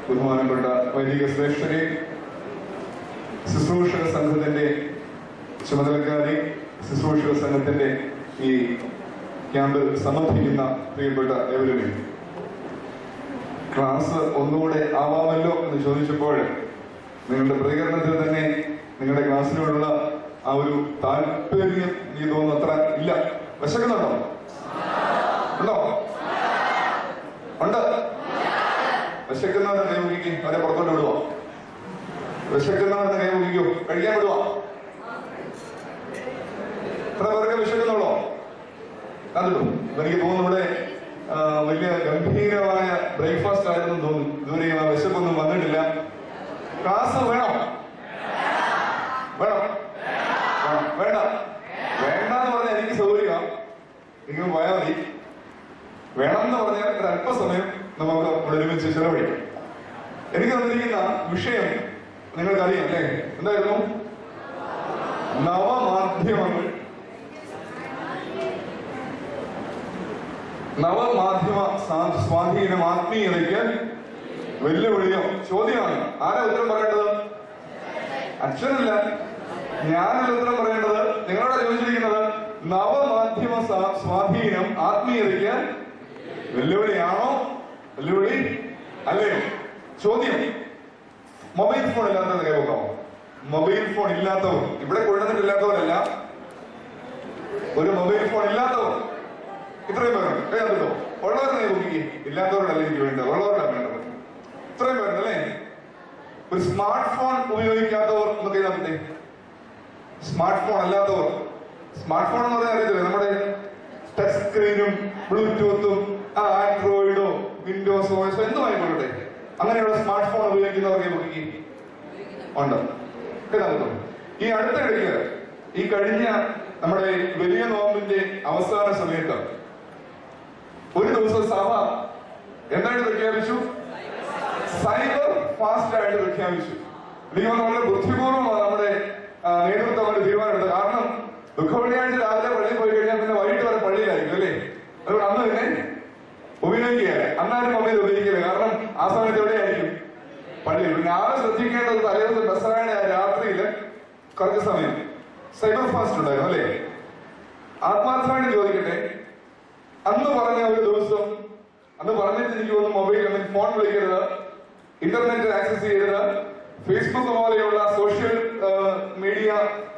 ബഹുമാനപ്പെട്ട വൈദിക ശ്രേഷ്ഠരെ, ശുശ്രൂഷക സംഘത്തിന്റെ ചുമതലക്കാരി, ശുശ്രൂഷക സംഘത്തിന്റെ ഈ ക്യാമ്പിൽ സമർപ്പിക്കുന്ന പ്രിയപ്പെട്ട ഏവരുമേ, ക്ലാസ് ഒന്നുകൂടെ ആവാമല്ലോ എന്ന് ചോദിച്ചപ്പോൾ നിങ്ങളുടെ പ്രതികരണത്തിൽ തന്നെ നിങ്ങളുടെ ക്ലാസ്സിനോടുള്ള ആ ഒരു താല്പര്യം എനിക്ക് തോന്നുന്നു അത്ര ഇല്ല. വിശക്കുന്നുണ്ടോ? ഉണ്ടോ? ഉണ്ട്. വിശക്കുന്നവരെ കൈ മുക്കിക്കും, അവരെ പുറത്തോട്ട് വിടുവോ? വിശക്കുന്നവരെ കൈ മുക്കിക്കോ, കഴിക്കാൻ വിടുവോ? എത്ര പേർക്ക് വിശക്കുന്നുള്ളോ? കണ്ടു. എനിക്ക് തോന്നുന്നു ഇവിടെ വലിയ ഗംഭീരമായ ബ്രേക്ക്ഫാസ്റ്റ് ആയിരുന്നു തോന്നുന്നു. ഇതുവരെയും ആ വിശപ്പൊന്നും വന്നിട്ടില്ല. ക്ലാസ് വേണോ? വേണം? വേണ്ട? വേണ്ടെന്ന് പറഞ്ഞാൽ എനിക്ക് സൗകര്യമാണ്, നിങ്ങൾ പോയാൽ മതി. വേണമെന്ന് പറഞ്ഞാൽ ഒരു അല്പസമയം നമുക്ക് ഒരുമിച്ച് ചെലവഴിക്കാം. എനിക്ക് തന്നിരിക്കുന്ന വിഷയം നിങ്ങൾക്കറിയാം അല്ലേ? എന്തായിരുന്നു? നവമാധ്യമങ്ങൾ. നവമാധ്യമ സ്വാധീനം ആത്മീയതയ്ക്ക് വെല്ലുവിളിയോ ചോദ്യമാണ്. ആരാ ഉത്തരം പറയേണ്ടത്? അച്ഛനല്ല, ഞാനല്ല ഉത്തരം പറയേണ്ടത്. നിങ്ങളോടാ ചോദിച്ചിരിക്കുന്നത്. നവമാധ്യമ സ്വാധീനം ആത്മീയതയ്ക്ക് വെല്ലുവിളിയാണോ? വെല്ലുവിളി അല്ലയോ? ചോദ്യം. മൊബൈൽ ഫോൺ ഇല്ലാത്തത് കേൾക്കാമോ? മൊബൈൽ ഫോൺ ഇല്ലാത്തവർ ഇവിടെ കൊണ്ടുവന്നിട്ടില്ലാത്തവരല്ല, ഒരു മൊബൈൽ ഫോൺ ഇല്ലാത്തവർ ഇത്രയും പേരുണ്ട്. കേട്ടോ? ഉള്ളവരെ നോക്കി, ഇല്ലാത്തവരല്ല എനിക്ക് വേണ്ടത്, ഉള്ളവരല്ല വേണ്ടത്. ഇത്രയും പേരുണ്ടല്ലേ? ഒരു സ്മാർട്ട് ഫോൺ ഉപയോഗിക്കാത്തവർ നമുക്ക് ചെയ്താൽ സ്മാർട്ട് ഫോൺ അല്ലാത്തവർ. സ്മാർട്ട് ഫോൺ എന്ന് പറഞ്ഞാൽ അറിയത്തില്ലേ, നമ്മുടെ ടച്ച് സ്ക്രീനും ബ്ലൂടൂത്തും ആൻഡ്രോയിഡോ വിൻഡോസോ എന്തുമായിക്കൊള്ളട്ടെ, അങ്ങനെയുള്ള സ്മാർട്ട് ഫോൺ ഉപയോഗിക്കുന്നവർക്ക് നോക്കി ഉണ്ട്. കേട്ടോ? ഈ അടുത്തിടയ്ക്ക് ഈ കഴിഞ്ഞ നമ്മുടെ വലിയ നോമ്പിന്റെ അവസാന സമയത്ത് ഒരു ദിവസം സഭ എന്തായിട്ട് പ്രഖ്യാപിച്ചു? സൈബർ ഫാസ്റ്റ് ആയിട്ട് പ്രഖ്യാപിച്ചു. എനിക്ക് വളരെ ബുദ്ധിപൂർവ്വമാണ് നമ്മുടെ നേതൃത്വം അവർ തീരുമാനമെടുത്തത്. കാരണം ദുഃഖവെള്ളിയാഴ്ച രാവിലെ പള്ളിയിൽ പോയി കഴിഞ്ഞാൽ പിന്നെ വൈകിട്ട് വരെ പള്ളിയിലായിരിക്കും അല്ലേ? അതുകൊണ്ട് അന്ന് തന്നെ ഉപയോഗിക്കുകയാണ്. അന്നാരും മൊബൈൽ ഉപയോഗിക്കില്ല, കാരണം ആ സമയത്ത് എവിടെയായിരിക്കും? പള്ളിയിൽ. പിന്നെ ആരും ശ്രദ്ധിക്കേണ്ടത് തലേദിവസം ബസ്സായ രാത്രിയില് കുറച്ച് സമയം സൈബർ ഫാസ്റ്റ് ഉണ്ടായിരുന്നു അല്ലേ? ആത്മാർത്ഥമായിട്ട് ചോദിക്കട്ടെ, അന്ന് പറഞ്ഞ ഒരു ദിവസം, അന്ന് പറഞ്ഞിട്ട് എനിക്ക് തോന്നുന്നു മൊബൈൽ ഫോൺ വിളിക്കരുത്, ഇന്റർനെറ്റ് ആക്സസ് ചെയ്യരുത്, ഫേസ്ബുക്ക് പോലെയുള്ള സോഷ്യൽ മീഡിയ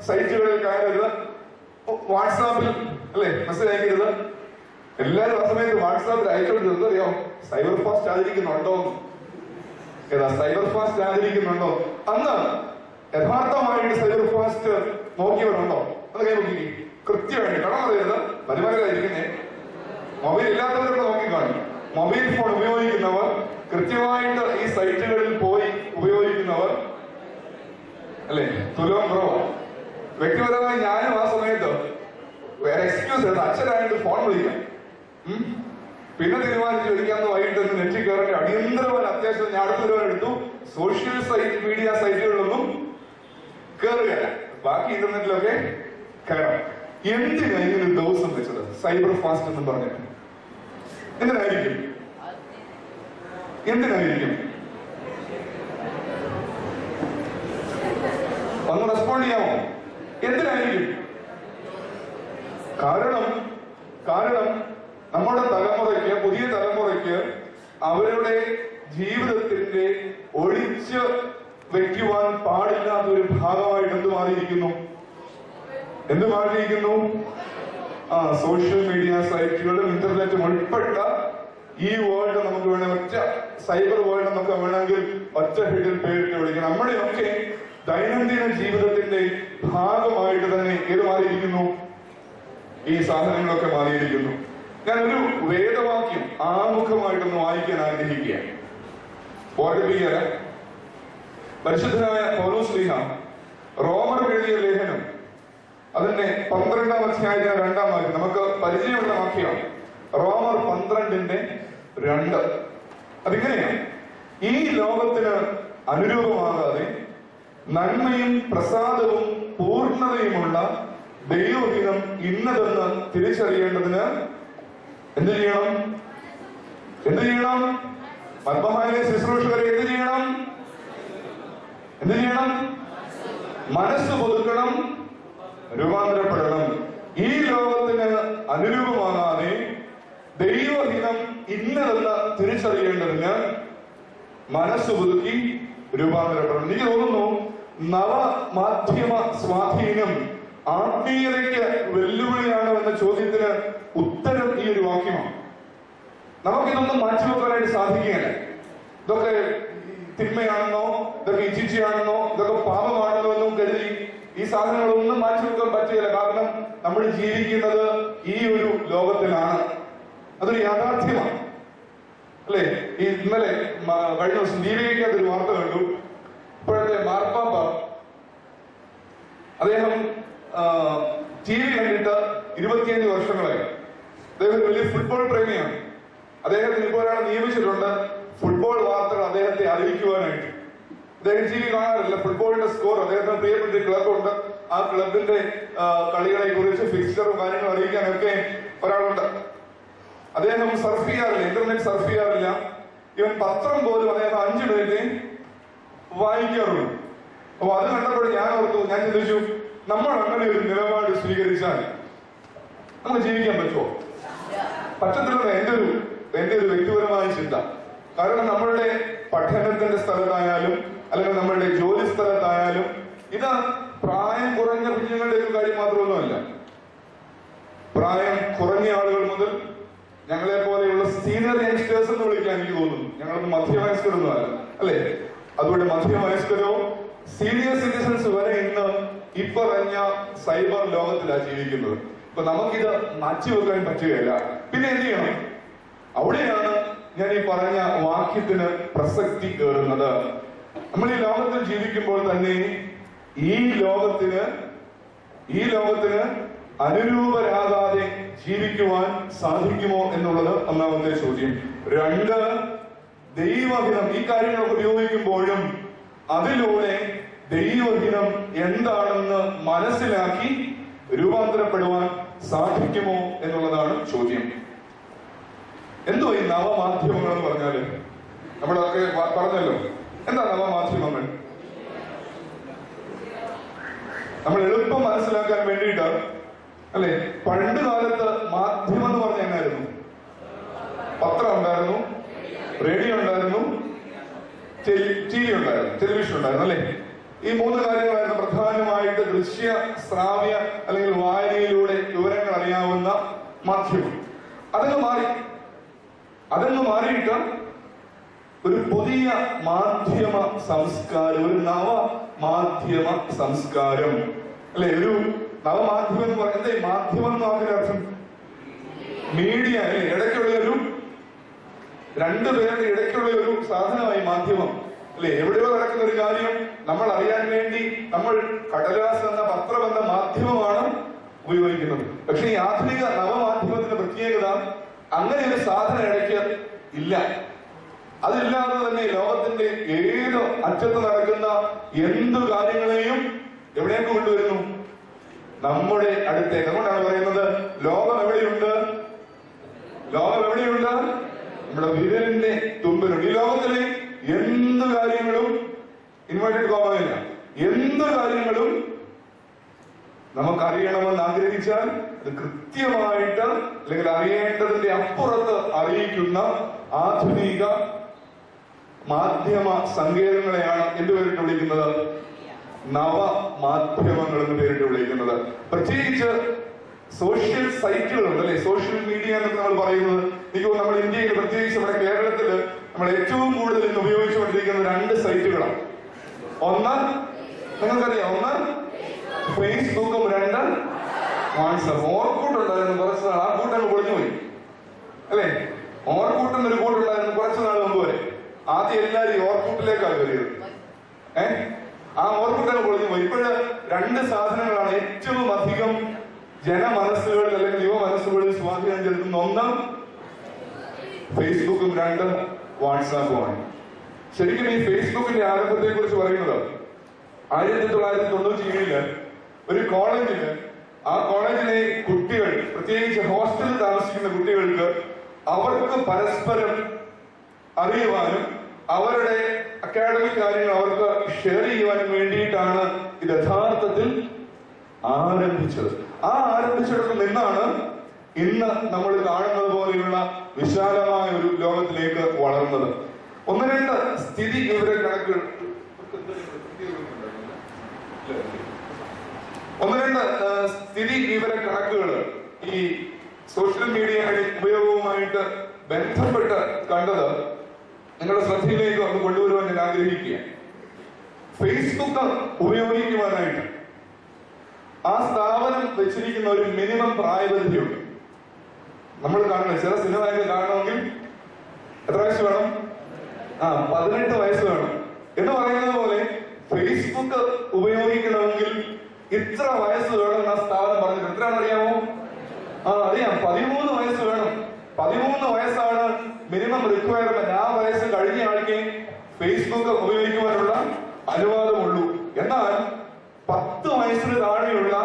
സൈറ്റുകളിൽ കയറരുത്, വാട്സാപ്പിൽ അല്ലെ മെസ്സേജ് അയക്കരുത്. എല്ലാവരും ആ സമയത്ത് വാട്സാപ്പിൽ അയച്ചോണ്ടിരുന്നത് അറിയാം സൈബർ ഫാസ്റ്റ് ആചരിക്കുന്നുണ്ടോ? ഏതാ സൈബർ ഫാസ്റ്റ് ആചരിക്കുന്നുണ്ടോ? അന്ന് യഥാർത്ഥമായിട്ട് സൈബർ ഫാസ്റ്റ് നോക്കിയവരുണ്ടോ? അത് കൈ നോക്കി കൃത്യമായിട്ട് കടം പറയരുത്, പരിപാടിയായിരിക്കുന്നേ. മൊബൈൽ ഇല്ലാത്തവരോട് നോക്കി കാണും. മൊബൈൽ ഫോൺ ഉപയോഗിക്കുന്നവർ കൃത്യമായിട്ട് ഈ സൈറ്റുകളിൽ പോയി ഉപയോഗിക്കുന്നവർ അല്ലെ തുലവും കുറവാണ്. വ്യക്തിപരമായി ഞാനും ആ സമയത്ത് വേറെ എക്സ്ക്യൂസ് എടുത്ത് അച്ഛനായിട്ട് ഫോൺ വിളിക്കാം, പിന്നെ തീരുമാനിച്ചു വിളിക്കാന്ന് വൈകിട്ട് നെറ്റിൽ കയറി അടിയന്തരമായ അത്യാവശ്യം ഞാൻ അടുത്തൊരു എടുത്തു. സോഷ്യൽ സൈറ്റ് മീഡിയ സൈറ്റുകളിലൊന്നും കയറുകയല്ല, ബാക്കി ഇന്റർനെറ്റിലൊക്കെ കയറാം. എന്തിനായിരിക്കും ഒരു ദിവസം വെച്ചത് സൈബർ ഫാസ്റ്റ് എന്ന് പറഞ്ഞിട്ട്? എന്തിനായിരിക്കും? എന്തിനായിരിക്കും? ഒന്ന് റെസ്പോണ്ട് ചെയ്യാമോ? എന്തിനായിരിക്കും? കാരണം നമ്മുടെ തലമുറയ്ക്ക്, പുതിയ തലമുറയ്ക്ക് അവരുടെ ജീവിതത്തിന്റെ ഒഴിച്ച് വെക്കുവാൻ പാടില്ലാത്ത ഒരു ഭാഗമായിട്ട് എന്ത് മാറിയിരിക്കുന്നു? സോഷ്യൽ മീഡിയ സൈറ്റുകളും ഇന്റർനെറ്റും ഉൾപ്പെട്ട ഈ വേൾഡ് നമുക്ക് വേണമെങ്കിൽ ഒറ്റ സൈബർ വേൾഡ് നമുക്ക് വേണമെങ്കിൽ ഒറ്റ ഹെഡിൽ പേരിട്ട് വിളിക്കണം. നമ്മുടെയൊക്കെ ദൈനംദിന ജീവിതത്തിന്റെ ഭാഗമായിട്ട് തന്നെ ഏത് മാറിയിരിക്കുന്നു? ഈ സാധനങ്ങളൊക്കെ മാറിയിരിക്കുന്നു. ഞാനൊരു വേദവാക്യം ആമുഖമായിട്ടൊന്ന് വായിക്കാൻ ആഗ്രഹിക്കുകയാണ്. ഓർമ്മിപ്പിക്കാൻ പരിശുദ്ധനായ പൗലോസ് ശ്ലീഹ റോമർ എഴുതിയ ലേഖനം അതിന്റെ 12-ാം അധ്യായത്തിന് 2-ാം വാക്യം നമുക്ക് പരിചയമുള്ള വാക്യമാണ്. റോമർ 12:2. അതിങ്ങനെയാണ്: ഈ ലോകത്തിന് അനുരൂപമാകാതെ നന്മയും പ്രസാദവും പൂർണ്ണതയുമുള്ള ദൈവഹിതം ഇന്നതെന്ന് തിരിച്ചറിയേണ്ടതിന് എന്ത് ചെയ്യണം? പത്മഹായിലെ ശുശ്രൂഷകരെ എന്ത് ചെയ്യണം? മനസ്സ് പുതുക്കണം, രൂപാന്തരപ്പെടണം. ഈ ലോകത്തിന് അനുരൂപമാകാതെ ദൈവഹിതം ഇന്നതെന്ന് തിരിച്ചറിയേണ്ടതിന് മനസ്സ് പുതുക്കി രൂപാന്തരപ്പെടണം. എനിക്ക് തോന്നുന്നു നവമാധ്യമ സ്വാധീനം ആത്മീയതയ്ക്ക് വെല്ലുവിളിയാണോ എന്ന ചോദ്യത്തിന് ഉത്തരം ഈ ഒരു വാക്യമാണ്. നമുക്കിതൊന്നും മാറ്റിവെക്കാനായിട്ട് സാധിക്കുകയല്ല. ഇതൊക്കെ തിന്മയാണെന്നോ, ഇതൊക്കെ ഇച്ഛിച്ചയാണെന്നോ, ഇതൊക്കെ പാപമാണെന്നോ എന്നും കരുതി ഈ സാധനങ്ങളൊന്നും മാറ്റിവെക്കാൻ പറ്റുകയില്ല. കാരണം നമ്മൾ ജീവിക്കുന്നത് ഈ ഒരു ലോകത്തിലാണ്. അതൊരു യാഥാർത്ഥ്യമാണ്, അല്ലെ? ഈ ഇന്നലെ കഴിഞ്ഞ ദിവസം ദീപികയ്ക്കകത്ത് ഒരു വാർത്ത കണ്ടു. ഇപ്പോഴത്തെ മാർപ്പാപ്പ അദ്ദേഹം TV കണ്ടിട്ട് 25 വർഷങ്ങളായി. അദ്ദേഹം വലിയ ഫുട്ബോൾ പ്രേമിയാണ്. അദ്ദേഹത്തിന് ഇപ്പോൾ ഒരാളെ നിയമിച്ചിട്ടുണ്ട് ഫുട്ബോൾ വാർത്തകൾ അദ്ദേഹത്തെ അറിയിക്കുവാനായിട്ട്. അദ്ദേഹം TV കാണാറില്ല. ഫുട്ബോളിന്റെ സ്കോർ, അദ്ദേഹത്തിന് പ്രിയപ്പെട്ട ക്ലബുണ്ട്, ആ ക്ലബിന്റെ കളികളെ കുറിച്ച് ഫിക്സ്ചറും കാര്യങ്ങളും അറിയിക്കാനൊക്കെ ഒരാളുണ്ട്. അദ്ദേഹം സർഫ് ചെയ്യാറില്ല, ഇന്റർനെറ്റ് സർഫ് ചെയ്യാറില്ല. ഇവൻ പത്രം പോലും അദ്ദേഹം 5 മിനിറ്റ് വായിക്കാറുള്ളൂ. അപ്പൊ അത് കണ്ടപ്പോൾ ഞാൻ ചിന്തിച്ചു, നമ്മൾ അങ്ങനെ ഒരു നിലപാട് സ്വീകരിച്ചാൽ നമുക്ക് ജീവിക്കാൻ പറ്റുമോ? പറ്റത്തില്ലെന്ന് എന്റെ ഒരു വ്യക്തിപരമായ ചിന്ത. കാരണം നമ്മളുടെ പഠനത്തിന്റെ സ്ഥലത്തായാലും അല്ലെങ്കിൽ നമ്മളുടെ ജോലി സ്ഥലത്തായാലും ഇത് പ്രായം കുറഞ്ഞ കുഞ്ഞുങ്ങളുടെ ഒരു കാര്യം മാത്രമൊന്നുമല്ല. പ്രായം കുറഞ്ഞ ആളുകൾ മുതൽ ഞങ്ങളെ പോലെയുള്ള സീനിയർ യങ്സ്റ്റേഴ്സ് എന്ന് വിളിക്കാൻ എനിക്ക് തോന്നുന്നു. ഞങ്ങളൊന്നും മധ്യവയസ്കരൊന്നും അല്ല, അല്ലെ? അതുകൊണ്ട് മധ്യവയസ്കരോ സീനിയർ സിറ്റിസൺസ് വരെ ഇന്ന് ഇപ്പറഞ്ഞ സൈബർ ലോകത്തിലാണ് ജീവിക്കുന്നത്. ഇപ്പൊ നമുക്കിത് മാറ്റിവെക്കാൻ പറ്റുകയില്ല. പിന്നെ എന്ത് ചെയ്യണം? അവിടെയാണ് ഞാൻ ഈ പറഞ്ഞ വാക്യത്തിന് പ്രസക്തി കയറുന്നത്. നമ്മൾ ഈ ലോകത്തിൽ ജീവിക്കുമ്പോൾ തന്നെ ഈ ലോകത്തിന് അനുരൂപരാകാതെ ജീവിക്കുവാൻ സാധിക്കുമോ എന്നുള്ളത് ഒന്നാമത്തെ ചോദ്യം. 2, ദൈവഹിതം. ഈ കാര്യങ്ങൾ ഉപയോഗിക്കുമ്പോഴും അതിലൂടെ ദൈവഹിതം എന്താണെന്ന് മനസ്സിലാക്കി രൂപാന്തരപ്പെടുവാൻ സാധിക്കുമോ എന്നുള്ളതാണ് ചോദ്യം. എന്തോ ഈ നവമാധ്യമങ്ങൾ എന്ന് പറഞ്ഞാല് നമ്മളൊക്കെ പറഞ്ഞല്ലോ. എന്താ നവമാധ്യമങ്ങൾ? നമ്മൾ എളുപ്പം മനസ്സിലാക്കാൻ വേണ്ടിയിട്ട്, അല്ലെ? പണ്ട് കാലത്ത് മാധ്യമം എന്ന് പറഞ്ഞ എന്നായിരുന്നു? പത്രം ഉണ്ടായിരുന്നു, റേഡിയോ ഉണ്ടായിരുന്നു, TV ഉണ്ടായിരുന്നു, ടെലിവിഷൻ ഉണ്ടായിരുന്നു, അല്ലെ? ഈ 3 കാര്യങ്ങളായിരുന്നു പ്രധാനമായിട്ട് ദൃശ്യ ശ്രാവ്യ അല്ലെങ്കിൽ വായനയിലൂടെ വിവരങ്ങൾ അറിയാവുന്ന മാധ്യമം. അതങ്ങ് മാറിയിട്ട് ഒരു പുതിയ മാധ്യമ സംസ്കാരം, ഒരു നവമാധ്യമ സംസ്കാരം, അല്ലെ? ഒരു നവമാധ്യമം എന്ന് പറയുന്നത് മാധ്യമം എന്ന് പറഞ്ഞ അർത്ഥം മീഡിയ, അല്ലെ? ഇടയ്ക്കുള്ള രണ്ടുപേരുടെ ഇടയ്ക്കുള്ള ഒരു സാധനമായി മാധ്യമം, അല്ലെ? എവിടെയോ നടക്കുന്ന ഒരു കാര്യം നമ്മൾ അറിയാൻ വേണ്ടി നമ്മൾ കടലാസ് എന്ന പത്രം എന്ന മാധ്യമമാണ് ഉപയോഗിക്കുന്നത്. പക്ഷെ ഈ ആധുനിക നവമാധ്യമത്തിന്റെ പ്രത്യേകത അങ്ങനെ ഒരു സാധനം ഇടയ്ക്ക് ഇല്ല. അതില്ലാതെ തന്നെ ലോകത്തിന്റെ ഏത് അറ്റത്ത് നടക്കുന്ന എന്തു കാര്യങ്ങളെയും എവിടേക്ക് കൊണ്ടുവരുന്നു? നമ്മുടെ അടുത്തേക്ക്. അതുകൊണ്ടാണ് പറയുന്നത് ലോകം എവിടെയുണ്ട്? നമ്മുടെ വിരലിന്റെ തുമ്പിലുണ്ട്. ഈ ലോകത്തിലെ എന്ത് കാര്യങ്ങളും ഇൻവേർട്ടഡ് കോമയില്ല, എന്ത് കാര്യങ്ങളും നമുക്കറിയണമെന്ന് ആഗ്രഹിച്ചാൽ അത് കൃത്യമായിട്ട് അല്ലെങ്കിൽ അറിയേണ്ടതിന്റെ അപ്പുറത്ത് അറിയിക്കുന്ന ആധുനിക മാധ്യമ സങ്കേതങ്ങളെയാണ് എന്ത് പേരിട്ട് വിളിക്കുന്നത്? നവമാധ്യമങ്ങൾ എന്ന് പേരിട്ട് വിളിക്കുന്നത്. പ്രത്യേകിച്ച് സോഷ്യൽ സൈറ്റുകളുണ്ട്, അല്ലെ? സോഷ്യൽ മീഡിയ എന്നൊക്കെ നമ്മൾ പറയുന്നത്. എനിക്ക് നമ്മുടെ ഇന്ത്യയിൽ, പ്രത്യേകിച്ച് നമ്മുടെ കേരളത്തിൽ നമ്മൾ ഏറ്റവും കൂടുതൽ ഇന്ന് ഉപയോഗിച്ചുകൊണ്ടിരിക്കുന്ന 2 സൈറ്റുകളാണ്. ഒന്ന് നിങ്ങൾക്കറിയാം, ഒന്ന് ഫേസ്ബുക്കും, 2 വാട്സാപ്പ്. ഓർക്കൂട്ട് ഉണ്ടായിരുന്നു കുറച്ച് നാൾ, ആ കൂട്ടങ്ങ് പൊളിഞ്ഞുപോയി, അല്ലെ? ഓർക്കൂട്ടെന്ന് ഒരു കൂട്ടുണ്ടായിരുന്നു കുറച്ച് നാൾ മുമ്പ് വരെ. ആദ്യം എല്ലാവരും ഓർക്കൂട്ടിലേക്കാണ് കയറിയത്. ആ ഓർക്കൂട്ടങ്ങ് പൊളിഞ്ഞുപോയി. ഇപ്പോഴ് 2 സാധനങ്ങളാണ് ഏറ്റവും അധികം ജനമനസ്സുകളിൽ അല്ലെങ്കിൽ യുവ മനസ്സുകളിൽ സ്വാധീനം ചെലുത്തുന്ന. ഒന്ന് ഫേസ്ബുക്കും, 2 വാട്സാപ്പുമാണ്. ശരിക്കും ഈ ഫേസ്ബുക്കിന്റെ ആരംഭത്തെ കുറിച്ച് പറയുന്നത് 1997 ഒരു കോളേജില്, ആ കോളേജിലെ കുട്ടികൾ, പ്രത്യേകിച്ച് ഹോസ്റ്റലിൽ താമസിക്കുന്ന കുട്ടികൾക്ക് അവർക്ക് പരസ്പരം അറിയുവാനും അവരുടെ അക്കാഡമിക് കാര്യങ്ങൾ അവർക്ക് ഷെയർ ചെയ്യുവാനും വേണ്ടിയിട്ടാണ് ഇത് യഥാർത്ഥത്തിൽ ആരംഭിച്ചത്. ആ ആരംഭിച്ചിടത്ത് നിന്നാണ് ഇന്ന് നമ്മൾ കാണുന്നത് പോലെയുള്ള വിശാലമായ ഒരു ലോകത്തിലേക്ക് വളർന്നത്. ഒന്ന് രണ്ട് സ്ഥിതി വിവര കണക്കുകൾ ഈ സോഷ്യൽ മീഡിയ ഉപയോഗവുമായിട്ട് ബന്ധപ്പെട്ട് കണ്ടത് നിങ്ങളുടെ ശ്രദ്ധയിലേക്ക് ഒന്ന് കൊണ്ടുവരുവാൻ ഞാൻ ആഗ്രഹിക്കുകയാണ്. ഫേസ്ബുക്ക് ഉപയോഗിക്കുവാനായിട്ട് ആ സ്ഥാപനം വെച്ചിരിക്കുന്ന ഒരു മിനിമം പ്രായപരിധിയുണ്ട്. നമ്മൾ കാണണം, ചില സിനിമയൊക്കെ കാണണമെങ്കിൽ എത്ര വയസ്സ് വേണം? 18 വയസ്സ് വേണം എന്ന് പറയുന്നത് പോലെ ഫേസ്ബുക്ക് ഉപയോഗിക്കണമെങ്കിൽ ഇത്ര വയസ്സ് വേണം എന്ന് ആ സ്ഥാപനം പറഞ്ഞിട്ടുണ്ട്. എത്രയാണെന്ന് അറിയാമോ? അറിയാം, 13 വയസ്സ് വേണം. 13 വയസ്സാണ് മിനിമം റിക്വയർമെന്റ്. ആ വയസ്സ് കഴിഞ്ഞ ആൾക്ക് ഫേസ്ബുക്ക് ഉപയോഗിക്കുവാനുള്ള അനുവാദമുള്ളൂ. എന്നാൽ 10 വയസ്സിന് താഴെയുള്ള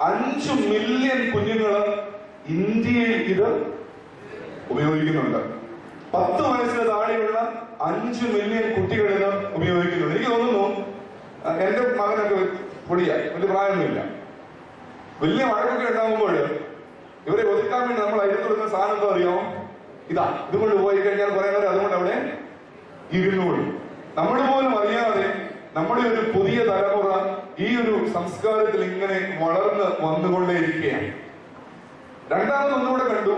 5 മില്യൺ കുഞ്ഞുങ്ങള് ഇന്ത്യയിൽ ഇത് ഉപയോഗിക്കുന്നുണ്ട്. 10 വയസ്സിന് താഴെയുള്ള 5 മില്യൺ കുട്ടികൾ ഇത് ഉപയോഗിക്കുന്നുണ്ട്. എനിക്ക് തോന്നുന്നു എന്റെ മകനൊക്കെ പൊടിയായി, വലിയ പ്രായമൊന്നുമില്ല. വലിയ വഴക്കൊക്കെ ഉണ്ടാകുമ്പോൾ ഇവരെ ഒതുക്കാൻ വേണ്ടി നമ്മൾ അതിൽ കൊടുക്കുന്ന സാധനം എന്താ അറിയാമോ? ഇതുകൊണ്ട് പോയി കഴിഞ്ഞാൽ കുറെ നേരം അതുകൊണ്ട് അവിടെ ഇരുന്നോളൂ. നമ്മൾ പോലും അറിയാതെ നമ്മുടെ ഒരു പുതിയ തലമുറ ഈ ഒരു സംസ്കാരത്തിൽ ഇങ്ങനെ വളർന്ന് വന്നുകൊണ്ടേയിരിക്കുകയാണ്. രണ്ടാമതൊന്നുകൂടെ കണ്ടു,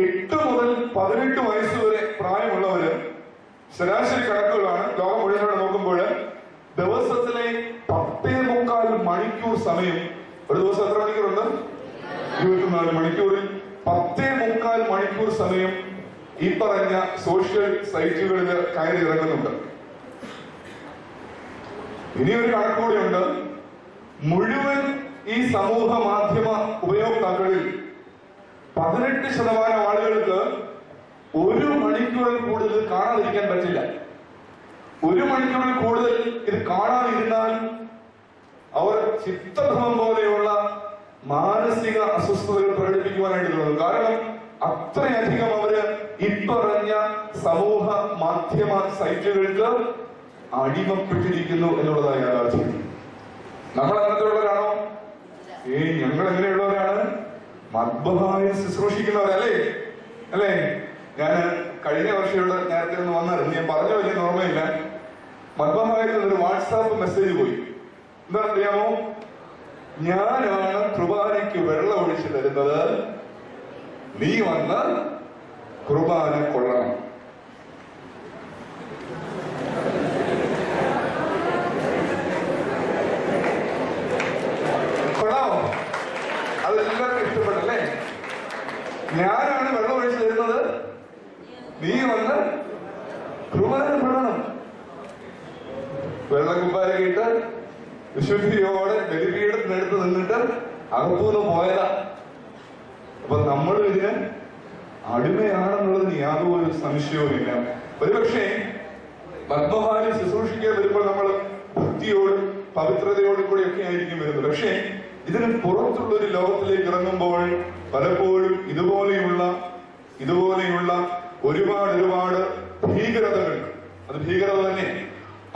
8 മുതൽ 18 വയസ്സ് വരെ പ്രായമുള്ളവര് ശരാശരി കണക്കുകളാണ് ലോകം മുഴുവൻ നോക്കുമ്പോൾ ദിവസത്തിലെ 10.25 മണിക്കൂർ സമയം. ഒരു ദിവസം എത്ര മണിക്കൂറുണ്ട്? 24 മണിക്കൂറിൽ 10.25 മണിക്കൂർ സമയം ഈ പറഞ്ഞ സോഷ്യൽ സൈറ്റുകളിൽ കയറി ഇറങ്ങുന്നുണ്ട്. ഇനിയൊരു കണക്കുകൂടിയുണ്ട്. മുഴുവൻ ഈ സമൂഹ മാധ്യമ ഉപയോക്താക്കളിൽ 18% ആളുകൾക്ക് 1 മണിക്കൂറിൽ കൂടുതൽ കാണാതിരിക്കാൻ പറ്റില്ല. 1 മണിക്കൂറിൽ കൂടുതൽ ഇത് കാണാതിരുന്നാൽ അവർ ചിത്തഭ്രമം പോലെയുള്ള മാനസിക അസ്വസ്ഥതകൾ പ്രകടിപ്പിക്കുവാനായിട്ട് തുടങ്ങും. കാരണം അത്രയധികം അവര് ഇപ്പറഞ്ഞ സമൂഹ മാധ്യമ സൈറ്റുകൾക്ക് അടിമപ്പെട്ടിരിക്കുന്നു എന്നുള്ളതായ യാഥാർത്ഥ്യം. നമ്മൾ അങ്ങനത്തെയുള്ളവരാണോ? ഞങ്ങൾ എങ്ങനെയുള്ളവരാണ്? മദ്ബഹായിൽ ശുശ്രൂഷിക്കുന്നവരല്ലേ? അല്ലേ? ഞാൻ കഴിഞ്ഞ വർഷം നേരത്തെ ഒന്ന് വന്നായിരുന്നു. ഞാൻ പറഞ്ഞ വലിയ ഓർമ്മയില്ല. മദ്ബഹായിൽ ഒരു വാട്സാപ്പ് മെസ്സേജ് പോയി. എന്താണെന്ന് അറിയാമോ? ഞാനാണ് കുർബാനയ്ക്ക് വെള്ളം ഒഴിച്ചു തരുന്നത്, നീ വന്ന് കുർബാന കൊള്ളണം. കൊള്ളാമോ? അതെല്ലാവർക്കും ഇഷ്ടപ്പെട്ടല്ലേ? ഞാനാണ് വെള്ളം ഒഴിച്ചു തരുന്നത്, നീ വന്ന് കുർബാന കൊള്ളണം. വെള്ളക്കുപ്പായൊക്കെ ഇട്ട് വിശുദ്ധിയോടെ ബലിപീഠത്തിനടുത്ത് നിന്നിട്ട് അകത്തുനിന്ന് പോയതാ. അപ്പൊ നമ്മളും ഇതിന് അടിമയാണെന്നുള്ളതിന് യാതൊരു സംശയവുമില്ല. ഒരുപക്ഷെ പത്മഹാലിൽ ശുശ്രൂഷിക്കാൻ വരുമ്പോൾ നമ്മൾ ഭക്തിയോടും പവിത്രതയോടും കൂടിയൊക്കെ ആയിരിക്കും വരുന്നത്. പക്ഷേ ഇതിന് പുറത്തുള്ള ഒരു ലോകത്തിലേക്ക് ഇറങ്ങുമ്പോൾ പലപ്പോഴും ഇതുപോലെയുള്ള ഒരുപാട് ഭീകരതകൾ, അത് ഭീകരത തന്നെ,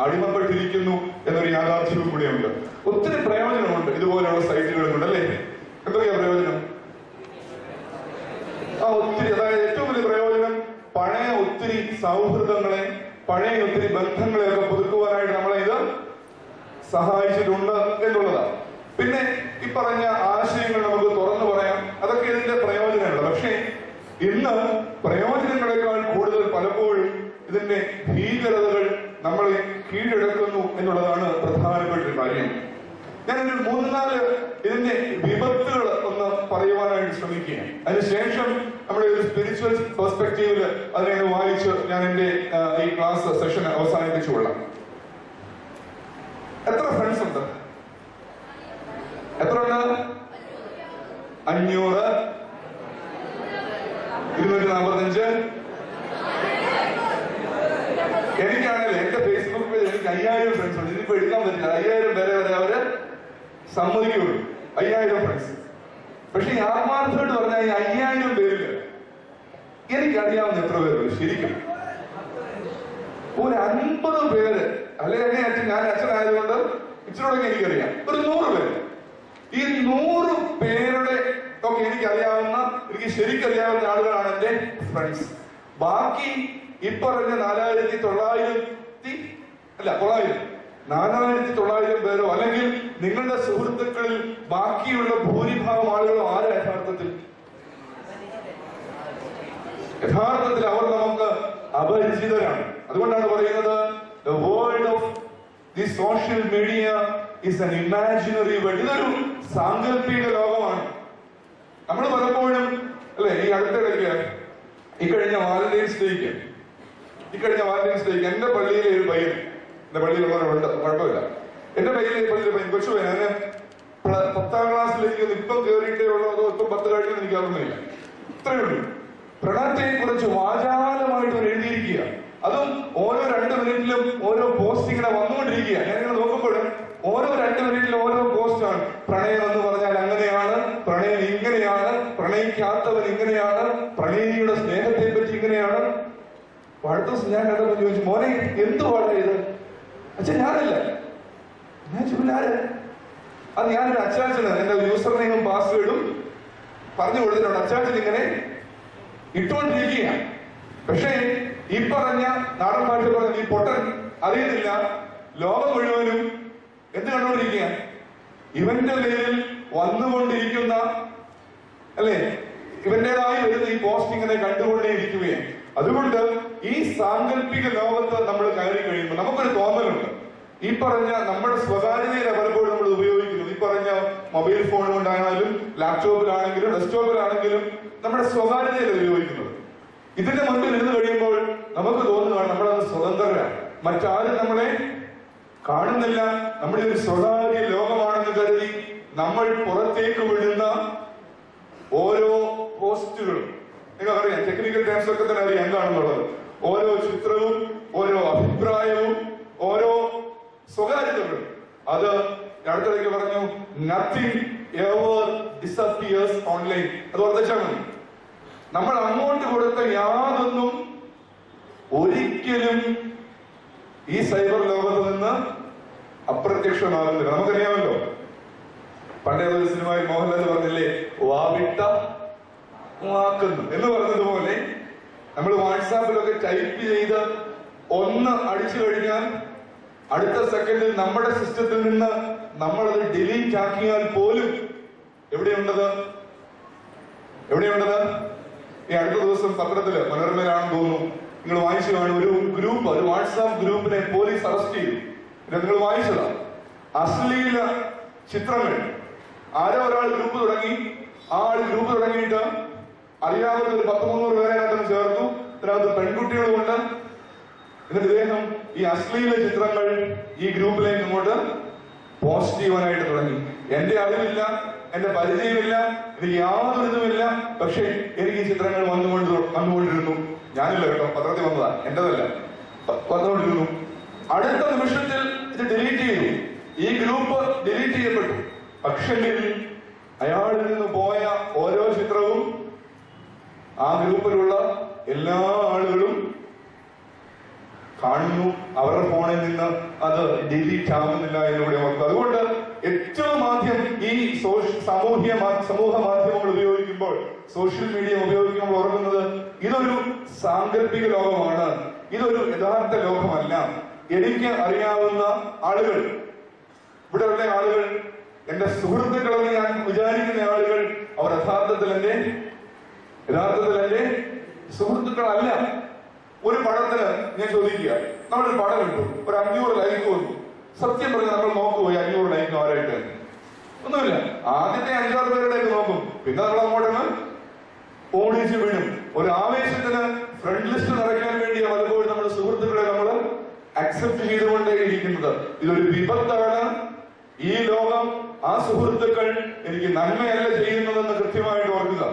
അടിമപ്പെട്ടിരിക്കുന്നു എന്നൊരു യാഥാർത്ഥ്യവും കൂടെയുണ്ട്. ഒത്തിരി പ്രയോജനമുണ്ട് ഇതുപോലെയുള്ള സൈറ്റുകൾ കൊണ്ട്, അല്ലേ? എന്തൊക്കെയാ പ്രയോജനം? ഒത്തിരി. അതായത് ഏറ്റവും വലിയ പ്രയോജനം പഴയ ഒത്തിരി സൗഹൃദങ്ങളെ, പഴയ ഒത്തിരി ബന്ധങ്ങളെയൊക്കെ പുതുക്കുവാനായിട്ട് നമ്മളെ ഇത് സഹായിച്ചിട്ടുണ്ട് എന്നുള്ളതാണ്. പിന്നെ ഈ പറഞ്ഞ ആശയങ്ങൾ നമുക്ക് തുറന്നു പറയാം, അതൊക്കെ ഇതിന്റെ പ്രയോജനമുണ്ട്. പക്ഷേ ഇന്ന് പ്രയോജനങ്ങളെക്കാൾ കൂടുതൽ പലപ്പോഴും ഇതിന്റെ ഭീകരതകൾ നമ്മളെ കീഴടക്കുന്നു എന്നുള്ളതാണ് പ്രധാനപ്പെട്ട ഒരു കാര്യം. ഞാനൊരു 3-4 ഇതിന്റെ വിപത്തുകൾ ഒന്ന് പറയുവാനായിട്ട് ശ്രമിക്കുകയാണ്. അതിനുശേഷം നമ്മുടെ ഒരു സ്പിരിച്വൽ പെർസ്പെക്റ്റീവില് അതിനെ വായിച്ച് ഞാൻ എന്റെ ഈ ക്ലാസ് സെഷൻ അവസാനിപ്പിച്ചുകൊള്ളാം. എത്ര ഫ്രണ്ട്സ് ഉണ്ട്? എത്ര ഉണ്ട്? 500, 245. എനിക്കാണെങ്കിൽ എന്റെ ഫേസ്ബുക്ക് പേജ് എനിക്ക് 5000 ഫ്രണ്ട്സ് ഉണ്ട്. ഇതിപ്പോ എടുക്കാൻ പറ്റില്ല. 5000 പേരെ വരെ അവര് സമ്മതിക്കുള്ളൂ. 5000 ഫ്രണ്ട്സ്. പക്ഷെ ഈ ആത്മാർത്ഥമായിട്ട് പറഞ്ഞാൽ ഈ 5000 പേരില് എനിക്കറിയാവുന്ന എത്ര പേരുണ്ട്? ശരിക്കും ഒരു 50 പേര്, അല്ലെങ്കിൽ അച്ഛൻ, ഞാൻ അച്ഛനായതുകൊണ്ട് ഇച്ചിരൂടെ എനിക്കറിയാം, ഒരു 100 പേര്. ഈ 100 പേരുടെ ഒക്കെ എനിക്കറിയാവുന്ന, എനിക്ക് ശരിക്കറിയാവുന്ന ആളുകളാണ് എന്റെ ഫ്രണ്ട്സ്. ബാക്കി ഇപ്പറഞ്ഞ 4,900 പേരോ അല്ലെങ്കിൽ നിങ്ങളുടെ സുഹൃത്തുക്കളിൽ ബാക്കിയുള്ള ഭൂരിഭാഗം ആളുകളോ ആരാ യഥാർത്ഥത്തിൽ അവർ നമുക്ക് അപരിചിതരാണ്. അതുകൊണ്ടാണ് പറയുന്നത് the world of the social media is an imaginary world. ഇതൊരു സാങ്കല്പിക ലോകമാണ്. നമ്മൾ പലപ്പോഴും അല്ലെ, ഈ അടുത്തിടയ്ക്ക് ഇക്കഴിഞ്ഞ വാലന്റൈൻസ് ഡേക്ക് എന്റെ പള്ളിയിലെ ഒരു പയ്യൻ, എന്റെ പള്ളിയിലുള്ളവരുണ്ട്, കുഴപ്പമില്ല, എന്റെ പള്ളിയിലെ പയ്യൻ, കൊച്ചു പയ്യൻ, അതിന് 10ാം ക്ലാസ്സിലേക്ക് ഇപ്പം കയറിയിട്ടേ ഉള്ളൂ, അതോ ഇപ്പം 10 കഴിഞ്ഞെന്ന് എനിക്ക് ഓർമ്മയില്ല, ഇത്രയേ ഉള്ളൂ. പ്രണയത്തെ കുറിച്ച് വാചാലമായിട്ട് എഴുതിയിരിക്കുക. അതും ഓരോ 2 മിനിറ്റിലും ഓരോ പോസ്റ്റ് ഇങ്ങനെ വന്നുകൊണ്ടിരിക്കുക. ഞാനിങ്ങനെ നോക്കുമ്പോഴും ഓരോ 2 മിനിറ്റിലും ഓരോ പോസ്റ്റാണ്. പ്രണയം എന്ന് പറഞ്ഞാൽ അങ്ങനെയാണ്, പ്രണയം ഇങ്ങനെയാണ്, പ്രണയിക്കാത്തവൻ ഇങ്ങനെയാണ്, പ്രണയിനിയുടെ സ്നേഹത്തെ പറ്റി ഇങ്ങനെയാണ്. അടുത്ത ദിവസം ഞാൻ കണ്ടപ്പോൾ ചോദിച്ചു, മോനെ എന്തുവാണ് ഇത്? അച്ഛൻ ഞാനല്ല. ഞാൻ ചുമ്മാര് അത് ഞാനൊരു അച്ചാച്ചന് എന്റെ യൂസർ നെയിമും പാസ്വേഡും പറഞ്ഞു കൊടുത്തിട്ടുണ്ട്. അച്ചാച്ചൻ ഇങ്ങനെ ഇട്ടുകൊണ്ടിരിക്കുക. പക്ഷേ ഈ പറഞ്ഞ നാടൻ ഭാഷ പറഞ്ഞ ഈ പൊട്ടൻ അറിയുന്നില്ല, ലോകം മുഴുവനും എന്ത് കണ്ടുകൊണ്ടിരിക്കുക? ഇവന്റെ പേരിൽ വന്നുകൊണ്ടിരിക്കുന്ന, അല്ലെ, ഇവന്റേതായി വരുന്ന ഈ പോസ്റ്റ് ഇങ്ങനെ കണ്ടുകൊണ്ടേയിരിക്കുകയാണ്. അതുകൊണ്ട് ഈ സാങ്കല്പിക ലോകത്ത് നമ്മൾ കയറി കഴിയുമ്പോൾ നമുക്കൊരു തോന്നലുണ്ട്. ഈ പറഞ്ഞ നമ്മുടെ സ്വകാര്യതയെ പലപ്പോഴും നമ്മൾ ഉപയോഗിക്കുന്നത്, ഈ പറഞ്ഞ മൊബൈൽ ഫോൺ കൊണ്ടാണെങ്കിലും ലാപ്ടോപ്പിലാണെങ്കിലും ഡെസ്ക്ടോപ്പിലാണെങ്കിലും നമ്മുടെ സ്വകാര്യതയെ ഉപയോഗിക്കുന്നത്. ഇതിന്റെ മുൻപിൽ ഇരുന്ന് കഴിയുമ്പോൾ നമുക്ക് തോന്നുകയാണ് നമ്മളത് സ്വതന്ത്രരാണ്, മറ്റാരും നമ്മളെ കാണുന്നില്ല, നമ്മുടെ ഒരു സ്വകാര്യ ലോകമാണെന്ന് കരുതി നമ്മൾ പുറത്തേക്ക് വിടുന്ന ഓരോ പോസ്റ്റുകളും, നിങ്ങൾക്കറിയാം, ടെക്നിക്കൽ ടേംസ് ഒക്കെ തന്നെ അറിയാം എന്താണെന്നുള്ളത്. ഓരോ ചിത്രവും ഓരോ അഭിപ്രായവും ഓരോ സ്വകാര്യതകളും. അത് അടുത്തിടയ്ക്ക് പറഞ്ഞു, നത്തിങ് എവർ ഡിസപ്പിയേഴ്സ് ഓൺലൈൻ. അത് ഓർമ്മിച്ചാൽ മതി. നമ്മൾ അങ്ങോട്ട് കൊടുത്ത യാതൊന്നും ഒരിക്കലും ഈ സൈബർ ലോകത്ത് നിന്ന് അപ്രത്യക്ഷമാകുന്നില്ല. നമുക്കറിയാമല്ലോ, പണ്ടേ ഒരു സിനിമയിൽ മോഹൻലാൽ പറഞ്ഞില്ലേ, വാവിട്ട വാക്കുന്നു എന്ന് പറഞ്ഞതുപോലെ നമ്മൾ വാട്സാപ്പിലൊക്കെ ടൈപ്പ് ചെയ്ത് ഒന്ന് അടിച്ചു കഴിഞ്ഞാൽ അടുത്ത സെക്കൻഡിൽ നമ്മുടെ സിസ്റ്റത്തിൽ നിന്ന് നമ്മളത് ഡിലീറ്റ് ആക്കിയാൽ പോലും എവിടെയുണ്ടത്? ഈ അടുത്ത ദിവസം പത്രത്തില്, മനോരമയിലാണെന്ന് തോന്നുന്നു, നിങ്ങൾ വായിച്ചു കാണും, ഒരു ഗ്രൂപ്പ്, ഒരു വാട്സാപ്പ് ഗ്രൂപ്പിനെ പോലീസ് അറസ്റ്റ് ചെയ്തു. നിങ്ങൾ വായിച്ചതാ. അശ്ലീല ചിത്രങ്ങൾ ആരോ ഒരാൾ ഗ്രൂപ്പ് തുടങ്ങി. ആ ആൾ ഗ്രൂപ്പ് തുടങ്ങിയിട്ട് അറിയാവുന്ന ഒരു 10-300 പേരെ അതിനകത്ത് ചേർത്തു. ഇതിനകത്ത് പെൺകുട്ടികളുമുണ്ട്. എന്നിട്ട് ഇദ്ദേഹം ഈ അശ്ലീല ചിത്രങ്ങൾ ഈ ഗ്രൂപ്പിലേക്ക് ഇങ്ങോട്ട് പോസ്റ്റ് ചെയ്യുവാനായിട്ട് തുടങ്ങി. എന്റെ അറിവില്ല, എന്റെ പരിചയമില്ല, എനിക്ക് യാതൊരു ഇതുമില്ല, പക്ഷെ എനിക്ക് ഈ ചിത്രങ്ങൾ വന്നുകൊണ്ടിരുന്നു. ഞാനില്ല കേട്ടോ, പത്രത്തിൽ വന്നതാ, എന്റേതല്ല, വന്നുകൊണ്ടിരുന്നു. അടുത്ത നിമിഷത്തിൽ ഇത് ഡിലീറ്റ് ചെയ്തു. ഈ ഗ്രൂപ്പ് ഡിലീറ്റ് ചെയ്യപ്പെട്ടു. പക്ഷെങ്കിൽ അയാളിൽ നിന്ന് പോയ ഓരോ ചിത്രവും ആ ഗ്രൂപ്പിലുള്ള എല്ലാ ആളുകളും കാണുന്നു. അവരുടെ ഫോണിൽ നിന്ന് അത് ഡിലീറ്റ് ആകുന്നില്ല എന്നിവിടെ ഓർക്കുക. അതുകൊണ്ട് ഏറ്റവും ആദ്യം ഈ സമൂഹ മാധ്യമങ്ങൾ ഉപയോഗിക്കുമ്പോൾ, സോഷ്യൽ മീഡിയ ഉപയോഗിക്കുമ്പോൾ ഓർക്കുന്നത് ഇതൊരു സാങ്കല്പിക ലോകമാണ്, ഇതൊരു യഥാർത്ഥ ലോകമല്ല. എനിക്ക് അറിയാവുന്ന ആളുകൾ, ഇവിടെയുള്ള ആളുകൾ, എന്റെ സുഹൃത്തുക്കളെന്ന് ഞാൻ വിചാരിക്കുന്ന ആളുകൾ, അവർ യഥാർത്ഥത്തിൽ എന്റെ സുഹൃത്തുക്കളല്ല. ഒരു പടത്തിന് ഞാൻ ചോദിക്കുക, നമ്മളൊരു പടം കിട്ടും, ഒരു 500 ലൈക്ക് വന്നു. സത്യം പറഞ്ഞാൽ നമ്മൾ നോക്കുമോ 500 ലൈക്ക് ആരായിട്ട്? ഒന്നുമില്ല. ആദ്യത്തെ 5-6 പേരുടെയൊക്കെ നോക്കും, പിന്നെ നമ്മൾ അങ്ങോട്ടൊന്ന് ഓടിച്ച് വീഴും. ഒരു ആവേശത്തിന് ഫ്രണ്ട് ലിസ്റ്റ് നിറയ്ക്കാൻ വേണ്ടി പലപ്പോഴും നമ്മുടെ സുഹൃത്തുക്കളെ നമ്മൾ അക്സെപ്റ്റ് ചെയ്തുകൊണ്ടേ ഇരിക്കുന്നത്. ഇതൊരു വിപത്താണ്. ഈ ലോകം, ആ സുഹൃത്തുക്കൾ എനിക്ക് നന്മയല്ല ചെയ്യുന്നതെന്ന് കൃത്യമായിട്ട് ഓർക്കുക.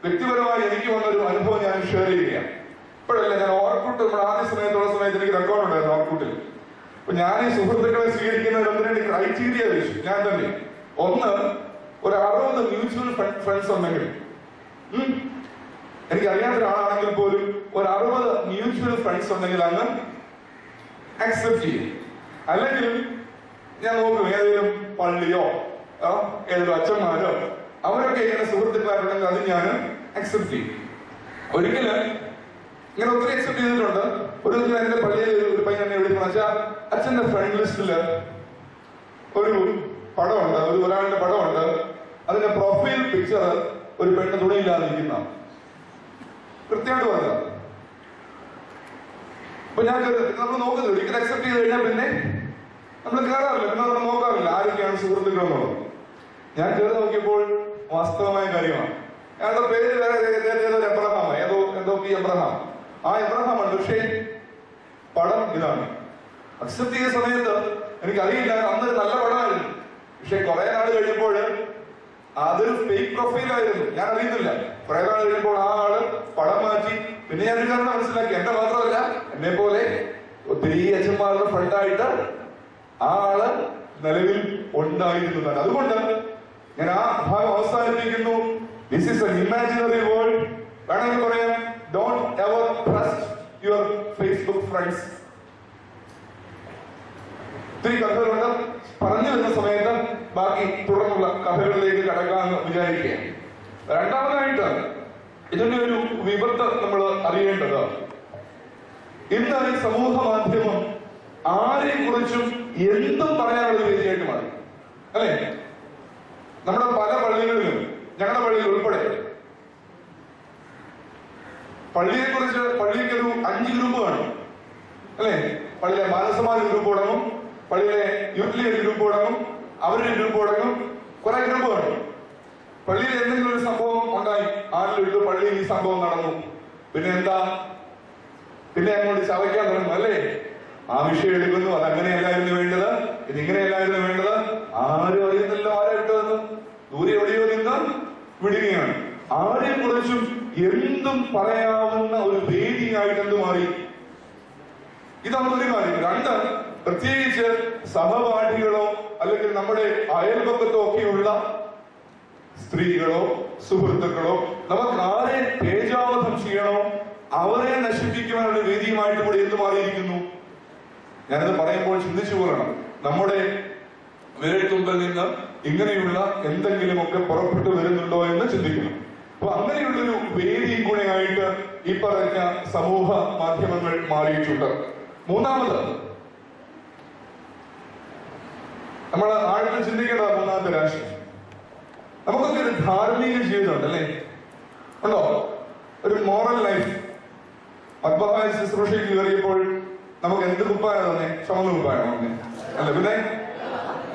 വ്യക്തിപരമായി എനിക്ക് വന്നൊരു അനുഭവം ഞാൻ ഷെയർ ചെയ്യുകയാണ്. ഇപ്പോഴല്ല, ഞാൻ ഓർക്കൂട്ട്, നമ്മുടെ ആദ്യ സമയത്ത് എനിക്ക് റെക്കോർഡ് ഉണ്ടായിരുന്നു ഓർക്കൂട്ടിൽ. അപ്പൊ ഞാൻ ഈ സുഹൃത്തുക്കളെ സ്വീകരിക്കുന്ന 2 ക്രൈറ്റീരിയ വെച്ചു ഞാൻ തന്നെ. ഒന്ന്, ഒരു 60 മ്യൂച്വൽ ഫ്രണ്ട്സ് ഉണ്ടെങ്കിൽ, എനിക്ക് അറിയാത്ത ഒരാളാണെങ്കിൽ പോലും ഒരു 60 മ്യൂച്വൽ ഫ്രണ്ട്സ് ഉണ്ടെങ്കിൽ അങ്ങ് അക്സെപ്റ്റ് ചെയ്യും. അല്ലെങ്കിൽ ഞാൻ നോക്കും ഏതെങ്കിലും പള്ളിയോ ഏതെങ്കിലും അച്ഛന്മാരോ അവരൊക്കെ ഇങ്ങനെ സുഹൃത്തുക്കളായിട്ടുണ്ടെങ്കിൽ അത് ഞാൻ അക്സെപ്റ്റ് ചെയ്യും. ഒരിക്കല് ഇങ്ങനെ ഒത്തിരി അക്സെപ്റ്റ് ചെയ്തിട്ടുണ്ട്. ഒരു ദിവസം എന്റെ പള്ളിയിൽ ഒരു പയ്യൻ എന്നെ വിളിക്കണം വെച്ചാൽ അച്ഛന്റെ ഫ്രണ്ട് ലിസ്റ്റില് ഒരു പടമുണ്ട്, ഒരാളുടെ പടമുണ്ട്. അതിന്റെ പ്രൊഫൈൽ പിക്ചർ ഒരു പെണ്ണ് തുണിയില്ലാതെ ഇരിക്കുന്ന കൃത്യമായിട്ട് പറഞ്ഞത്. അപ്പൊ ഞാൻ നമ്മൾ നോക്കുന്നില്ല, ഒരിക്കലും അക്സെപ്റ്റ് ചെയ്ത് കഴിഞ്ഞാൽ പിന്നെ നമ്മൾ കയറാറില്ല, പിന്നെ നമ്മൾ നോക്കാറില്ല ആരൊക്കെയാണ് സുഹൃത്തുക്കൾ എന്നുള്ളത്. ഞാൻ കയറി നോക്കിയപ്പോൾ വാസ്തവമായ കാര്യമാണ്. അയാളുടെ പേര് ഏതോ എബ്രഹാം, എന്തോ ഈ എബ്രഹാം, ആ എബ്രഹാം ഉണ്ട്. പക്ഷേ പടം ഇതാണ്. അക്സെപ്റ്റ് ചെയ്ത സമയത്ത് എനിക്കറിയില്ല, അന്നൊരു നല്ല പടമായിരുന്നു. പക്ഷെ കുറെ നാൾ കഴിഞ്ഞപ്പോൾ അതൊരു ഫേക്ക് പ്രൊഫൈലായിരുന്നു, ഞാൻ അറിയുന്നില്ല. കുറെ നാൾ കഴിയുമ്പോൾ ആ ആള് പടം മാറ്റി. പിന്നെ ഞാൻ ഒരു കാരണം മനസ്സിലാക്കി, എന്റെ മാത്രമല്ല എന്നെ പോലെ ഒത്തിരി അച്ഛന്മാരുടെ ഫ്രണ്ടായിട്ട് ആ ആള് നിലവിൽ ഉണ്ടായിരുന്നതാണ്. അതുകൊണ്ട് ഞാൻ ആ ഭാഗം അവസാനിപ്പിക്കുന്നു. This is N imaginary world. വേണമെങ്കിൽ പറയാം, don't ever trust your Facebook friends. ഒത്തിരി കഥകളുണ്ട്. പറഞ്ഞു വരുന്ന സമയത്ത് ബാക്കി തുടർന്നുള്ള കഥകളിലേക്ക് കടക്കാമെന്ന് വിചാരിക്കുകയാണ്. രണ്ടാമതായിട്ട് ഇതിന്റെ ഒരു വിപത്ത് നമ്മൾ അറിയേണ്ടത്, ഇന്ന് ഈ സമൂഹ മാധ്യമം ആരെ കുറിച്ചും എന്തും പറയാനുള്ള വേദിയായിട്ട് മാറി, അല്ലെ? നമ്മുടെ പല പള്ളികളിലും, ഞങ്ങളുടെ പള്ളിയിൽ ഉൾപ്പെടെ, പള്ളിയെ കുറിച്ച് പള്ളിക്കൊരു 5 ഗ്രൂപ്പ് കാണും, അല്ലെ? പള്ളിയിലെ മാനസമാല ഗ്രൂപ്പ് തുടങ്ങും, പള്ളിയിലെ യൂത്ത് ലീഗ് ഗ്രൂപ്പ് തുടങ്ങും, അവരുടെ ഗ്രൂപ്പ് തുടങ്ങും, കുറെ ഗ്രൂപ്പ് കാണും. പള്ളിയിൽ എന്തെങ്കിലും ഒരു സംഭവം ഉണ്ടായി, ആരിലും പള്ളിയിൽ ഈ സംഭവം നടന്നു, പിന്നെ എന്താ, പിന്നെ അങ്ങോട്ട് ചവയ്ക്കാൻ തുടങ്ങും, അല്ലേ? ആ വിഷയം എടുക്കുന്നു, അത് അങ്ങനെയല്ലായിരുന്നു വേണ്ടത്, ഇതിങ്ങനെയല്ലായിരുന്നു വേണ്ടത്, ആരും അറിയുന്നില്ല ആരാ ഇട്ടതെന്ന്, ദൂരെ എവിടെയോ നിന്ന് വിടുകയാണ്. ആരെ കുറിച്ചും എന്തും പറയാവുന്ന ഒരു വേദിയായിട്ട് എന്ത് മാറി? ഇതൊന്നൊരു കാര്യം. രണ്ട്, പ്രത്യേകിച്ച് സഹപാഠികളോ അല്ലെങ്കിൽ നമ്മുടെ അയൽപക്കത്തോ ഒക്കെയുള്ള സ്ത്രീകളോ സുഹൃത്തുക്കളോ നമുക്ക് ആരെ തേജാവധം ചെയ്യണോ അവരെ നശിപ്പിക്കുവാനുള്ള വേദിയുമായിട്ട് കൂടെ എന്ത് മാറിയിരിക്കുന്നു? ഞാനത് പറയുമ്പോൾ ചിന്തിച്ചു പോകണം, നമ്മുടെ വിരൽത്തുമ്പിൽ നിന്ന് ഇങ്ങനെയുള്ള എന്തെങ്കിലുമൊക്കെ പുറപ്പെട്ടു വരുന്നുണ്ടോ എന്ന് ചിന്തിക്കണം. അപ്പൊ അങ്ങനെയുള്ളൊരു വേദി കൂടെ ആയിട്ട് ഈ പറഞ്ഞ സമൂഹ മാധ്യമങ്ങൾ മാറിയിട്ടുണ്ട്. മൂന്നാമത് നമ്മൾ ആഴത്തിൽ ചിന്തിക്കേണ്ട മൂന്നാമത്തെ രാഷ്ട്രം, നമുക്കൊക്കെ ഒരു ധാർമ്മിക ജീവിതമുണ്ട്, അല്ലേ? ഉണ്ടോ? ഒരു മോറൽ ലൈഫ്. മദ്ബഹായ ശുശ്രൂഷയ്ക്ക് കയറിയപ്പോൾ നമുക്ക് എന്ത് കുപ്പായ തന്നെ? ചുമന്ന കുപ്പായാണ് തന്നെ, അല്ല? പിന്നെ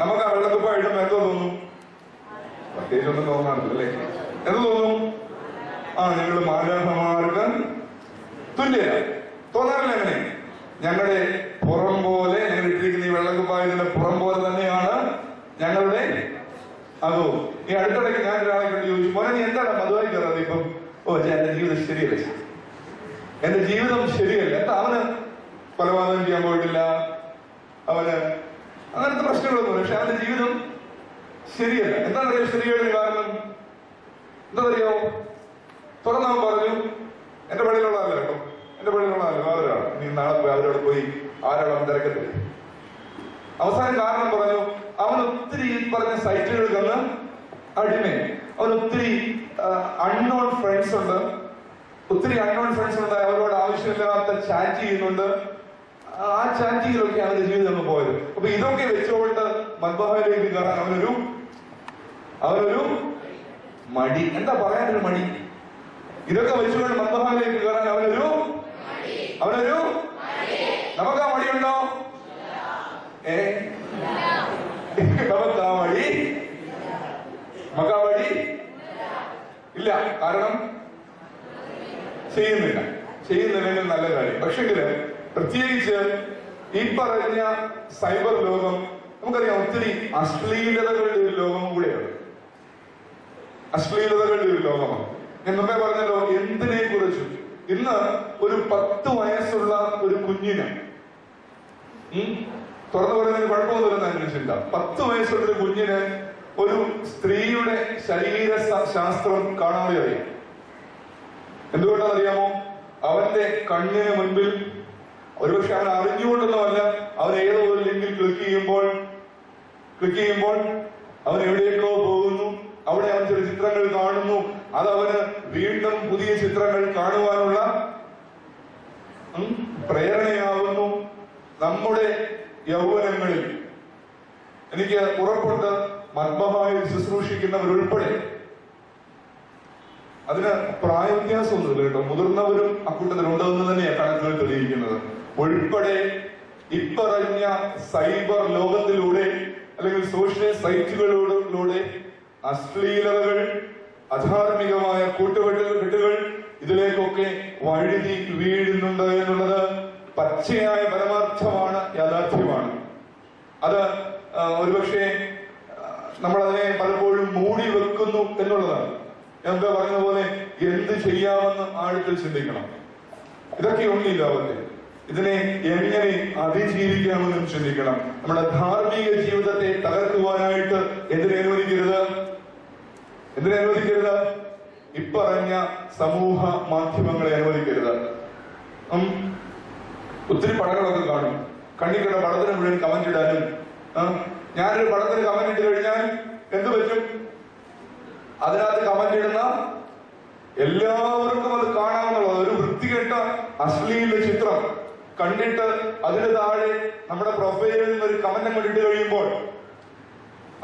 നമുക്ക് ആ വെള്ളക്കുപ്പായ ഇടുമ്പോൾ എന്തോ തോന്നും? പ്രത്യേകിച്ച് ഒന്നും തോന്നാറില്ല, അല്ലേ? എന്ത് തോന്നും? ഞങ്ങള് മാലാഖമാർക്ക് തുല്യത തോന്നാറില്ല. അങ്ങനെ ഞങ്ങളുടെ പുറം പോലെ, ഞങ്ങൾ ഇട്ടിരിക്കുന്ന ഈ വെള്ളക്കുപ്പായതിന്റെ പുറം പോലെ തന്നെയാണ് ഞങ്ങളുടെ അതോ. ഈ അടുത്തിടയ്ക്ക് ഞാൻ ഒരാളെ കണ്ട് ചോദിച്ചു, മോനെ നീ എന്താണ് മധുവായി കയറാതെ? ഇപ്പം എന്റെ ജീവിതം ശരിയല്ല, എന്റെ ജീവിതം ശരിയല്ല. എന്താ? അവന് കൊലപാതകം ചെയ്യാൻ പോയിട്ടില്ല, അവന് അങ്ങനത്തെ പ്രശ്നങ്ങളൊന്നും, പക്ഷെ അവന്റെ ജീവിതം ശരിയല്ല. എന്താണെന്നറിയോ ശരിയായ കാരണം? എന്താ അറിയോ? തുറന്നവൻ പറഞ്ഞു, എന്റെ പള്ളിയിലുള്ളതല്ല കേട്ടോ, എന്റെ പള്ളിയിലുള്ളതല്ല, വേറൊരാൾ. നീ നാളെ പോയി അവരോട് പോയി ആരോടും തിരക്കത്തില്ല. അവസാനം കാരണം പറഞ്ഞു, അവൻ ഒത്തിരി ഈ പറഞ്ഞ സൈറ്റുകളിൽ നിന്ന് അടിമേ, അവൻ ഒത്തിരി അൺനോൺ ഫ്രണ്ട്സ് ഉണ്ട്, ഒത്തിരി അൺനോൺ ഫ്രണ്ട്സ് ഉണ്ട്, അവരോട് ആവശ്യമില്ലാത്ത ചാറ്റ് ചെയ്യുന്നുണ്ട്. ആ ചാറ്റിങ്ങിലൊക്കെ അവന്റെ ജീവിതം അങ്ങ് പോയത്. അപ്പൊ ഇതൊക്കെ വെച്ചുകൊണ്ട് മദ്ബഹായിലേക്ക് കയറാൻ അവനൊരു മടി. എന്താ പറയാനൊരു മടി? ഇതൊക്കെ വെച്ചുകൊണ്ട് മദ്ബഹായിലേക്ക് കയറാൻ അവനൊരു നമുക്ക് ആ മടിയുണ്ടോ? നമുക്ക് ആ മടി ഇല്ല. കാരണം ചെയ്യുന്നില്ലെങ്കിൽ നല്ല കാര്യം. പക്ഷെങ്കില് പ്രത്യേകിച്ച് ഈ പറഞ്ഞ സൈബർ ലോകം, നമുക്കറിയാം ഒത്തിരി അശ്ലീലതകളുടെ ഒരു ലോകം കൂടെയാണ്. അശ്ലീലതകളുടെ ഒരു ലോകമാണ്. ഞാൻ മുമ്പേ പറഞ്ഞല്ലോ, എന്തിനെ കുറിച്ചും. ഇന്ന് ഒരു 10 വയസ്സുള്ള ഒരു കുഞ്ഞിന് തുറന്നു പറയുന്നതിന് കുഴപ്പമൊന്നുമില്ലെന്ന് അന്വേഷിച്ചില്ല. 10 വയസ്സുള്ള ഒരു കുഞ്ഞിന് ഒരു സ്ത്രീയുടെ ശരീര ശാസ്ത്രം കാണാതെ അറിയാം. എന്തുകൊണ്ടാണെന്നറിയാമോ? അവന്റെ കണ്ണിന് മുൻപിൽ ഒരുപക്ഷെ അവൻ അറിഞ്ഞുകൊണ്ടൊന്നുമല്ല, അവൻ ഏതോ ഒരു ലിങ്കിൽ ക്ലിക്ക് ചെയ്യുമ്പോൾ അവൻ എവിടേക്കോ പോകുന്നു. അവിടെ അവൻ ചില ചിത്രങ്ങൾ കാണുന്നു. അത് അവന് വീണ്ടും പുതിയ ചിത്രങ്ങൾ കാണുവാനുള്ള പ്രേരണയാവുന്നു. നമ്മുടെ യൗവനങ്ങളിൽ എനിക്ക് ഉറപ്പുണ്ട്, മദ്ബഹായിൽ ശുശ്രൂഷിക്കുന്നവരുൾപ്പെടെ അതിന് പ്രായവ്യത്യാസമൊന്നുമില്ല കേട്ടോ. മുതിർന്നവരും അക്കൂട്ടത്തിലുണ്ടെന്ന് തന്നെയാണ് കണക്കുകൾ തെളിയിക്കുന്നത്. ഉൾപ്പെടെ ഇപ്പറഞ്ഞ സൈബർ ലോകത്തിലൂടെ അല്ലെങ്കിൽ സോഷ്യൽ സൈറ്റുകളിലൂടെ അശ്ലീലതകൾ, അധാർമികമായ കൂട്ടുകെട്ടുകൾ ഇതിലേക്കൊക്കെ വഴുതി വീഴുന്നുണ്ട് എന്നുള്ളത് പച്ചയായ പരമാർത്ഥമാണ്, യാഥാർത്ഥ്യമാണ്. അത് ഒരുപക്ഷെ നമ്മളതിനെ പലപ്പോഴും മൂടി വെക്കുന്നു എന്നുള്ളതാണ്. എന്താ പറഞ്ഞ പോലെ എന്ത് ചെയ്യാമെന്ന് ആഴത്തിൽ ചിന്തിക്കണം. ഇതൊക്കെ ഉണ്ട് ഈ ലോകത്തിൽ. ഇതിനെ എങ്ങനെ അതിജീവിക്കാമെന്നും ചിന്തിക്കണം. നമ്മുടെ ധാർമ്മിക ജീവിതത്തെ തകർക്കുവാനായിട്ട് എന്തിനെ അനുവദിക്കരുത്? ഇപ്പറഞ്ഞ സമൂഹ മാധ്യമങ്ങളെ അനുവദിക്കരുത്. ഒത്തിരി പടങ്ങളൊക്കെ കാണും. കണ്ണിക്കട പടത്തിന് മുഴുവൻ കമന്റ് ഇടാനും, ഞാനൊരു പടത്തിന് കമന്റ് ഇട്ട് കഴിഞ്ഞാൽ എന്ത് പറ്റും? അതിനകത്ത് കമന്റ് ഇടുന്ന എല്ലാവർക്കും അത് കാണാമെന്നുള്ളത്. ഒരു വൃത്തികെട്ട അശ്ലീല ചിത്രം കണ്ടിട്ട് അതിന് താഴെ നമ്മുടെ പ്രൊഫൈലിൽ നിന്ന് ഒരു കമന്റ് കണ്ടിട്ട് കഴിയുമ്പോൾ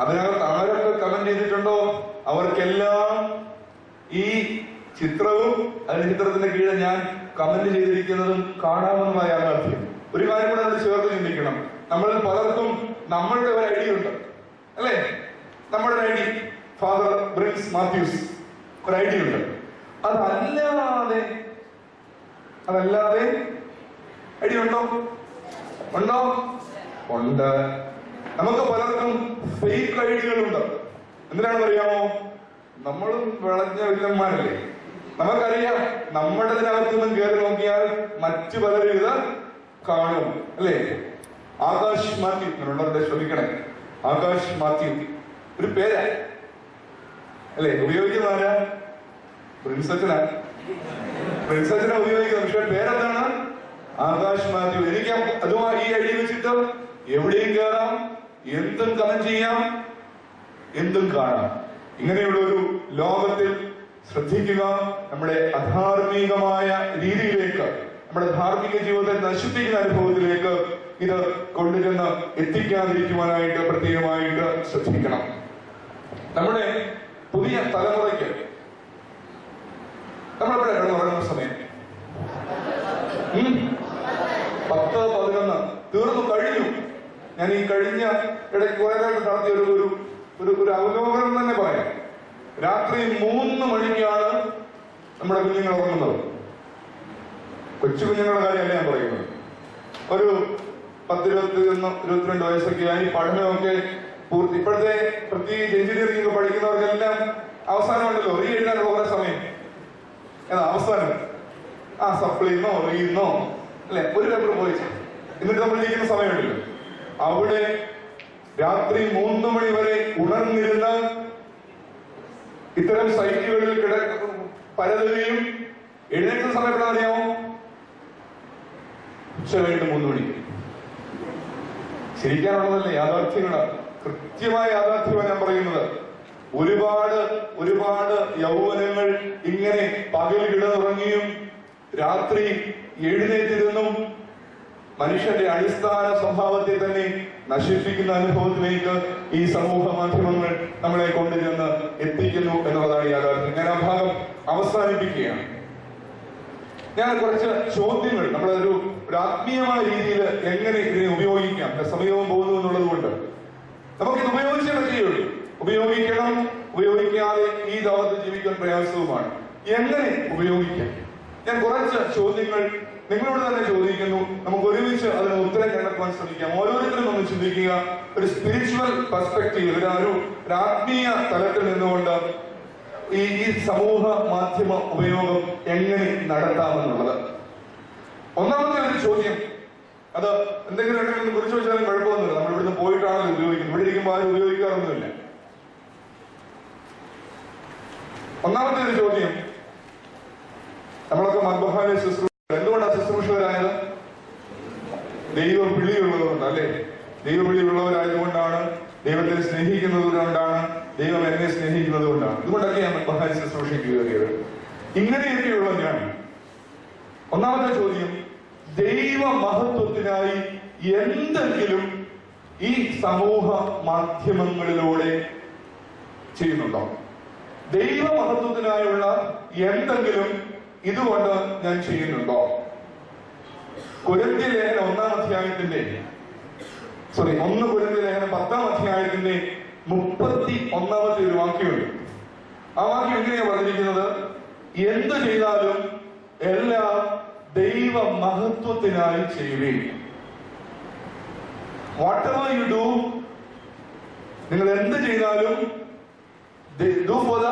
അതിനകത്ത് ആരൊക്കെ കമന്റ് ചെയ്തിട്ടുണ്ടോ അവർക്കെല്ലാം ഈ ചിത്രവും അതിന്റെ ചിത്രത്തിന്റെ കീഴിൽ ഞാൻ കമന്റ് ചെയ്തിരിക്കുന്നതും കാണാമെന്നുള്ള യാഥാർത്ഥ്യം. ഒരു കാര്യം കൂടെ നമ്മൾ ചേർത്ത് ചിന്തിക്കണം. നമ്മളിൽ പലർക്കും നമ്മളുടെ ഒരു ഐഡി ഉണ്ട്, അല്ലേ? നമ്മുടെ ഒരു ഐഡി, ഫാദർ ബ്രിൻസ് മാത്യൂസ്, ഒരു ഐഡി ഉണ്ട്. അതല്ലാതെ ഐഡി ഉണ്ടോ? ഉണ്ട്. നമുക്ക് പലർക്കും ഫേക്ക് ഐഡികളുണ്ട്. എന്തിനാണെന്നറിയാമോ? നമ്മളും വിളഞ്ഞ വില്ലന്മാരല്ലേ. നമുക്കറിയാം നമ്മുടെ ഇതിനകത്തൊന്നും കയറി നോക്കിയാൽ മറ്റു പലരും ഇത് കാണും, അല്ലേ? ആകാശ് മാത്യു, നിങ്ങളുള്ളവരുടെ ശ്രമിക്കണേ. ആകാശ് മാത്യു ഒരു പേരാ, അല്ലേ? ഉപയോഗിക്കുന്ന ആരാ? പ്രിൻസച്ചനാ ഉപയോഗിക്കുന്നത്. പക്ഷെ പേരെന്താണ്? ആകാശ് മാത്യു. എനിക്ക് അതുമായി ഈ ഐഡി വെച്ചിട്ട് എവിടെയും കയറാം, എന്തും കമന്റ് ചെയ്യാം, എന്തും കാണാം. ഇങ്ങനെയുള്ള ഒരു ലോകത്തിൽ ശ്രദ്ധിക്കുക. നമ്മുടെ അധാർമികമായ രീതിയിലേക്ക്, നമ്മുടെ ധാർമ്മിക ജീവിതത്തെ നശിപ്പിക്കുന്ന അനുഭവത്തിലേക്ക് ഇത് കൊണ്ടുചെന്ന് എത്തിക്കാതിരിക്കുവാനായിട്ട് പ്രത്യേകമായിട്ട് ശ്രദ്ധിക്കണം. നമ്മുടെ പുതിയ തലമുറയ്ക്ക് നമ്മളെവിടെ കിടന്നുറങ്ങുന്ന സമയം 10-11 തീർന്നു കഴിഞ്ഞു. ഞാൻ ഈ കഴിഞ്ഞ ഇടയ്ക്ക് കുറെ കാലത്ത് നടത്തിയ ഒരു അവലോകനം തന്നെ പറയാം. രാത്രി 3 മണിക്കാണ് നമ്മുടെ കുഞ്ഞുങ്ങൾ ഉറങ്ങുന്നത്. കൊച്ചു കുഞ്ഞുങ്ങളുടെ കാര്യമല്ല ഞാൻ പറയുന്നത്. ഒരു 10-21-22 വയസ്സൊക്കെ ആയി പഠനമൊക്കെ പൂർത്തി. ഇപ്പോഴത്തെ പ്രത്യേകിച്ച് എഞ്ചിനീയറിംഗ് പഠിക്കുന്നവർക്കെല്ലാം അവസാനമുണ്ടല്ലോ റീ എഴുതാനുള്ള കുറെ സമയം. ഏതാ അവസാനം? സപ്ലിന്നോ റീന്നോ, അല്ലെ? ഒരു പേപ്പർ പോയി എന്നിട്ട് നമ്മൾ ഇരിക്കുന്ന സമയമുണ്ടല്ലോ. അവിടെ രാത്രി 3 മണി വരെ ഉണർന്നിരുന്ന ഇത്തരം സൈറ്റുകളിൽ പരതുകയും എഴുന്നേക്കുന്ന സമയം എപ്പോഴാ അറിയാമോ? ഉച്ചകഴിഞ്ഞിട്ട് 3 മണിക്ക്. ശരിക്കാനുള്ളതല്ലേ? യാഥാർത്ഥ്യങ്ങളാണ്, കൃത്യമായ യാഥാർത്ഥ്യമാണ് ഞാൻ പറയുന്നത്. ഒരുപാട് യൗവനങ്ങൾ ഇങ്ങനെ പകൽ കിടന്നുറങ്ങിയും രാത്രി എഴുന്നേറ്റിരുന്നും മനുഷ്യന്റെ അടിസ്ഥാന സ്വഭാവത്തെ തന്നെ നശിപ്പിക്കുന്ന അനുഭവത്തിലേക്ക് ഈ സമൂഹ മാധ്യമങ്ങൾ നമ്മളെ കൊണ്ടുചെന്ന് എത്തിക്കുന്നു എന്നുള്ളതാണ് യാഥാർത്ഥ്യം. ഞാൻ ആ ഭാഗം അവസാനിപ്പിക്കുകയാണ്. ഞാൻ കുറച്ച് ചോദ്യങ്ങൾ നമ്മളൊരു ആത്മീയമായ രീതിയിൽ എങ്ങനെ ഇതിനെ ഉപയോഗിക്കാം, സമയവും പോകുന്നു എന്നുള്ളത് കൊണ്ട് നമുക്കിത് ഉപയോഗിച്ചേ പറ്റുകയുള്ളൂ. ഉപയോഗിക്കണം. ഉപയോഗിക്കാതെ ഈ ലോകത്ത് ജീവിക്കാൻ പ്രയാസവുമാണ്. എങ്ങനെ ഉപയോഗിക്കാം? ഞാൻ കുറച്ച് ചോദ്യങ്ങൾ നിങ്ങളോട് തന്നെ ചോദിക്കുന്നു. നമുക്ക് ഒരുമിച്ച് അതിന് ഉത്തരം കണ്ടെത്താൻ ശ്രമിക്കാം. ഓരോരുത്തരും ഒന്ന് ചിന്തിക്കുക. ഒരു സ്പിരിച്വൽ പെർസ്പെക്റ്റീവ്, ഒരു ആത്മീയ തലത്തിൽ നിന്നുകൊണ്ട് ഈ സമൂഹ മാധ്യമ ഉപയോഗം എങ്ങനെ നടത്താമെന്നുള്ളത്. ഒന്നാമത്തെ ഒരു ചോദ്യം, അത് എന്തെങ്കിലും ഉണ്ടെങ്കിൽ കുറിച്ച് വെച്ചാലും കുഴപ്പമൊന്നുമില്ല. നമ്മൾ ഇവിടുന്ന് പോയിട്ടാണല്ലോ ഉപയോഗിക്കുന്നത്. ഇവിടെ ഇരിക്കുമ്പോൾ ആരും ഉപയോഗിക്കാറൊന്നുമില്ല. ഒന്നാമത്തെ ഒരു ചോദ്യം, നമ്മളൊക്കെ മദ്ബഹാലെ ശുശ്രൂഷ, എന്തുകൊണ്ടാണ് ശുശ്രൂഷകരായത്? ദൈവവിളിയുള്ളതുകൊണ്ട്, അല്ലെ? ദൈവവിളിയുള്ളവരായതുകൊണ്ടാണ്, ദൈവത്തെ സ്നേഹിക്കുന്നത് കൊണ്ടാണ്, ദൈവം എന്നെ സ്നേഹിക്കുന്നത് കൊണ്ടാണ്. ഇതുകൊണ്ടൊക്കെയാണ് മഹാൻ ശുശ്രൂഷിക്കുകയത്. ഇങ്ങനെയൊക്കെയുള്ള ഞാൻ ഒന്നാമത്തെ ചോദ്യം, ദൈവ മഹത്വത്തിനായി എന്തെങ്കിലും ഈ സമൂഹ മാധ്യമങ്ങളിലൂടെ ചെയ്യുന്നുണ്ടോ? ദൈവ മഹത്വത്തിനായുള്ള എന്തെങ്കിലും ഇതുകൊണ്ട് ഞാൻ ചെയ്യുന്നുണ്ടോ? കൊരിന്ത്യർ ലേഖനം 1 അധ്യായത്തിന്റെ 1 കൊരിന്ത്യർ ലേഖനം 10 അധ്യായത്തിന്റെ 31 ഒരു വാക്യമുണ്ട്. ആ വാക്യം എങ്ങനെയാ പറഞ്ഞിരിക്കുന്നത്? എന്ത് ചെയ്താലും എല്ലാം ദൈവ മഹത്വത്തിനായി ചെയ്യുകയും. വാട്ട് എവർ യു ഡു, നിങ്ങൾ എന്ത് ചെയ്താലും do for the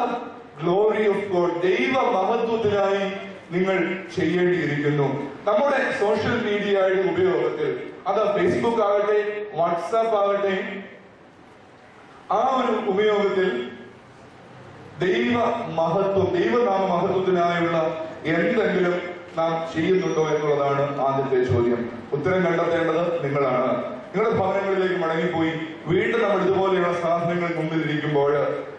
glory of God, ദൈവ മഹത്വത്തിനായി നിങ്ങൾ ചെയ്യേണ്ടിയിരിക്കുന്നു. നമ്മുടെ സോഷ്യൽ മീഡിയയുടെ ഉപയോഗത്തിൽ, അത് ഫേസ്ബുക്ക് ആകട്ടെ, വാട്സാപ്പ് ആകട്ടെ, ആ ഒരു ഉപയോഗത്തിൽ ദൈവ മഹത്വം, ദൈവനാമ മഹത്വത്തിനായുള്ള എന്തെങ്കിലും നാം ചെയ്യുന്നുണ്ടോ എന്നുള്ളതാണ് ആദ്യത്തെ ചോദ്യം. ഉത്തരം കണ്ടെത്തേണ്ടത് നിങ്ങളാണ്. നിങ്ങളുടെ ഭവനങ്ങളിലേക്ക് മടങ്ങിപ്പോയി വീണ്ടും നമ്മൾ ഇതുപോലെയുള്ള സാധനങ്ങൾ മുമ്പിലിരിക്കുമ്പോൾ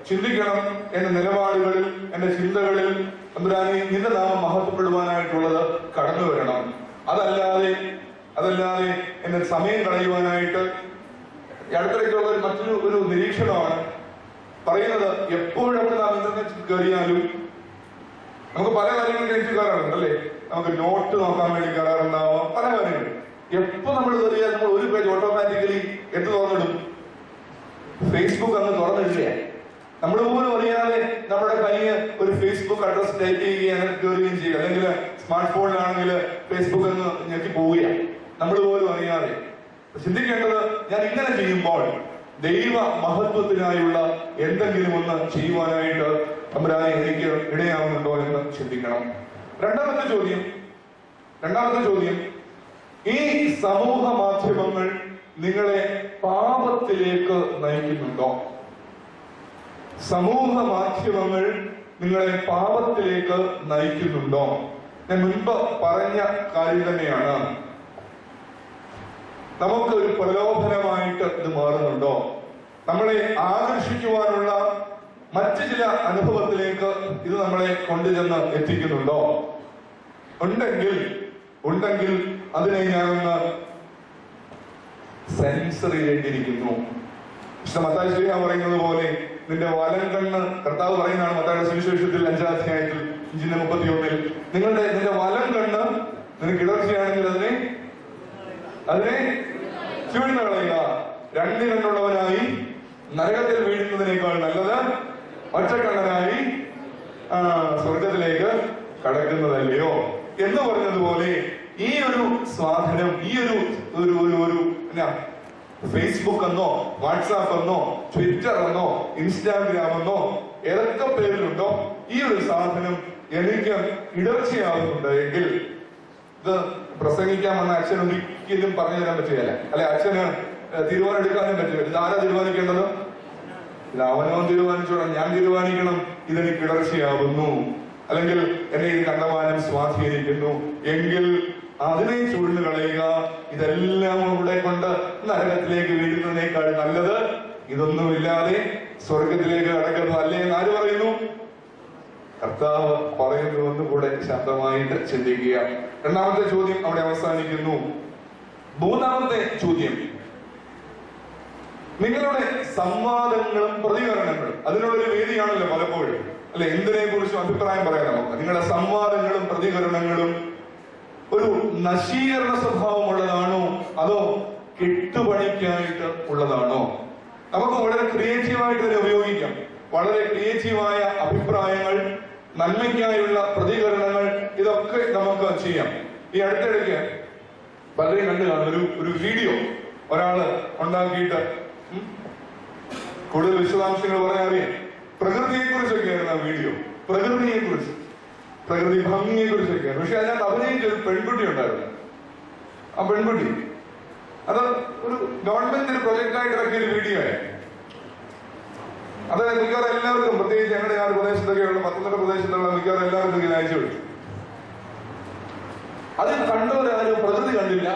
ചിന്തിക്കണം, എന്റെ നിലപാടുകളിൽ, എന്റെ ചിന്തകളിൽ തമ്പുരാനെ നിന്റെ നാമം മഹത്വപ്പെടുവാനായിട്ടുള്ളത് കടന്നു വരണം. അതല്ലാതെ എന്റെ സമയം കളയുവാനായിട്ട് അടുത്തിടയ്ക്കുള്ള മറ്റൊരു നിരീക്ഷണമാണ് പറയുന്നത്. എപ്പോഴൊക്കെ നാം ഇന്റർനെറ്റിൽ കയറിയാലും നമുക്ക് പല കാര്യങ്ങളും കഴിച്ച് കയറാറുണ്ട്, അല്ലേ? നമുക്ക് നോട്ട് നോക്കാൻ വേണ്ടി കയറാറുണ്ടാവാം, പല കാര്യങ്ങൾ. എപ്പോ നമ്മൾ കയറിയാൽ നമ്മൾ ഒരു പേജ് ഓട്ടോമാറ്റിക്കലി എന്ത് തുറന്നിടും? ഫേസ്ബുക്ക് അങ്ങ് തുറന്നിടില്ല. നമ്മൾ പോലും അറിയാതെ നമ്മുടെ കയ്യിൽ ഒരു ഫേസ്ബുക്ക് അഡ്രസ് ടൈപ്പ് ചെയ്യുകയും അങ്ങനെ കയറുകയും ചെയ്യുക. അല്ലെങ്കിൽ സ്മാർട്ട് ഫോണിലാണെങ്കിൽ ഫേസ്ബുക്ക് അങ്ങ് ഞെക്കി പോവുകയാണ്, നമ്മൾ പോലും അറിയാതെ. ചിന്തിക്കേണ്ടത്, ഞാൻ ഇങ്ങനെ ചെയ്യുമ്പോൾ ദൈവ മഹത്വത്തിനായുള്ള എന്തെങ്കിലും ഒന്ന് ചെയ്യുവാനായിട്ട് തമ്പുരാനെ എനിക്ക് ഇടയാവുന്നുണ്ടോ എന്ന് ചിന്തിക്കണം. രണ്ടാമത്തെ ചോദ്യം, ഈ സമൂഹ മാധ്യമങ്ങൾ നിങ്ങളെ പാപത്തിലേക്ക് നയിക്കുന്നുണ്ടോ? സമൂഹ മാധ്യമങ്ങൾ നിങ്ങളെ പാപത്തിലേക്ക് നയിക്കുന്നുണ്ടോ? ഞാൻ മുൻപ് പറഞ്ഞ കാര്യം തന്നെയാണ്. നമുക്ക് ഒരു പ്രലോഭനമായിട്ട് ഇത് മാറുന്നുണ്ടോ? നമ്മളെ ആകർഷിക്കുവാനുള്ള മറ്റു ചില അനുഭവത്തിലേക്ക് ഇത് നമ്മളെ കൊണ്ടുചെന്ന് എത്തിക്കുന്നുണ്ടോ? ഉണ്ടെങ്കിൽ അതിനെ ഞാനൊന്ന് സെൻസർ ചെയ്യേണ്ടിയിരിക്കുന്നു. മത്തായി ശ്ലീഹാ പറയുന്നത് പോലെ നിന്റെ വലം കണ്ണ്, കർത്താവ് പറയുന്നതാണ് മത്തായിയുടെ സുവിശേഷത്തിൽ 5-ാം അധ്യായത്തിൽ 5:31, നിന്റെ വലം കണ്ണ് നിനക്ക് ഇടർച്ചയാണെങ്കിൽ അതിനെ ചൂഴ്ന്നു കളയുക. 2 കണ്ണുള്ളവനായി നരകത്തിൽ വീഴുന്നതിനേക്കാൾ നല്ലത് ഒറ്റക്കണ്ണനായി സ്വർഗത്തിലേക്ക് കടക്കുന്നതല്ലയോ എന്ന് പറഞ്ഞതുപോലെ ഈ ഒരു സ്വാധീനം, ഈ ഒരു ഫേസ്ബുക്ക് എന്നോ വാട്സാപ്പ് എന്നോ ട്വിറ്റർ എന്നോ ഇൻസ്റ്റാഗ്രാം എന്നോ ഏതൊക്കെ പേരിലുണ്ടോ, ഈ ഒരു സാധനം എനിക്ക് ഇടർച്ചയാവുന്നുണ്ട് എങ്കിൽ ഇത് പ്രസംഗിക്കാൻ വന്ന അച്ഛൻ ഒരിക്കലും പറഞ്ഞു തരാൻ പറ്റുകയല്ല. അല്ലെ, അച്ഛന് തീരുമാനം എടുക്കാനും പറ്റില്ല. ഇത് ആരാ തീരുമാനിക്കേണ്ടത്? ഇത് അവനോ തീരുമാനിച്ചോളാം. ഞാൻ തീരുമാനിക്കണം ഇതെനിക്ക് ഇടർച്ചയാവുന്നു, അല്ലെങ്കിൽ എന്നെ ഇത് കണ്ടമാനം സ്വാധീനിക്കുന്നു എങ്കിൽ അതിനെ ചൂഴ്ന്നു കളയുക. ഇതെല്ലാം ഇവിടെ കൊണ്ട് നരകത്തിലേക്ക് വീഴുന്നതിനേക്കാൾ നല്ലത് ഇതൊന്നുമില്ലാതെ സ്വർഗത്തിലേക്ക് കടക്കുന്നത് അല്ലേ എന്ന് ആര് പറയുന്നു? കർത്താവ് പറയുന്നു. ഒന്നുകൂടെ ശാന്തമായിട്ട് ചിന്തിക്കുക. രണ്ടാമത്തെ ചോദ്യം അവിടെ അവസാനിക്കുന്നു. മൂന്നാമത്തെ ചോദ്യം, നിങ്ങളുടെ സംവാദങ്ങളും പ്രതികരണങ്ങളും, അതിനുള്ളൊരു വേദിയാണല്ലോ പലപ്പോഴും, അല്ലെ? എന്തിനെ കുറിച്ചും അഭിപ്രായം പറയാൻ നമുക്ക്. നിങ്ങളുടെ സംവാദങ്ങളും പ്രതികരണങ്ങളും ഒരു നശീകരണ സ്വഭാവമുള്ളതാണോ അതോ കെട്ടുപണിക്കായിട്ട് ഉള്ളതാണോ? നമുക്ക് വളരെ ക്രിയേറ്റീവായിട്ട് ഇതിനെ ഉപയോഗിക്കാം. വളരെ ക്രിയേറ്റീവായ അഭിപ്രായങ്ങൾ, നന്മയ്ക്കായുള്ള പ്രതികരണങ്ങൾ, ഇതൊക്കെ നമുക്ക് ചെയ്യാം. ഈ അടുത്തിടയ്ക്ക് പലരും കണ്ടു കാണും ഒരു വീഡിയോ ഒരാള് ഉണ്ടാക്കിയിട്ട്, കൂടുതൽ വിശദാംശങ്ങൾ പറയാൻ അറിയാം, പ്രകൃതിയെ കുറിച്ചൊക്കെയായിരുന്നു ആ വീഡിയോ. പ്രകൃതി ഭംഗിയെ കുറിച്ചൊക്കെയാണ്. പക്ഷെ അതിനകത്ത് അഭിനയിച്ച ഒരു പെൺകുട്ടി ഉണ്ടായിരുന്നു. ആ പെൺകുട്ടി അത് ഒരു ഗവൺമെന്റിന് പ്രൊജക്റ്റായിട്ട് ഇറക്കിയ ഒരു വീഡിയോ ആയി. അത് മിക്കവാറും എല്ലാവർക്കും, പ്രത്യേകിച്ച് ഞങ്ങളുടെ ആ പ്രദേശത്തൊക്കെയുള്ള പത്തനംതിട്ട പ്രദേശത്തുള്ള മിക്കവാറും എല്ലാവർക്കും ഇങ്ങനെ അയച്ചു കൊടുത്തു. അത് കണ്ടവരാരും പ്രകൃതി കണ്ടില്ല,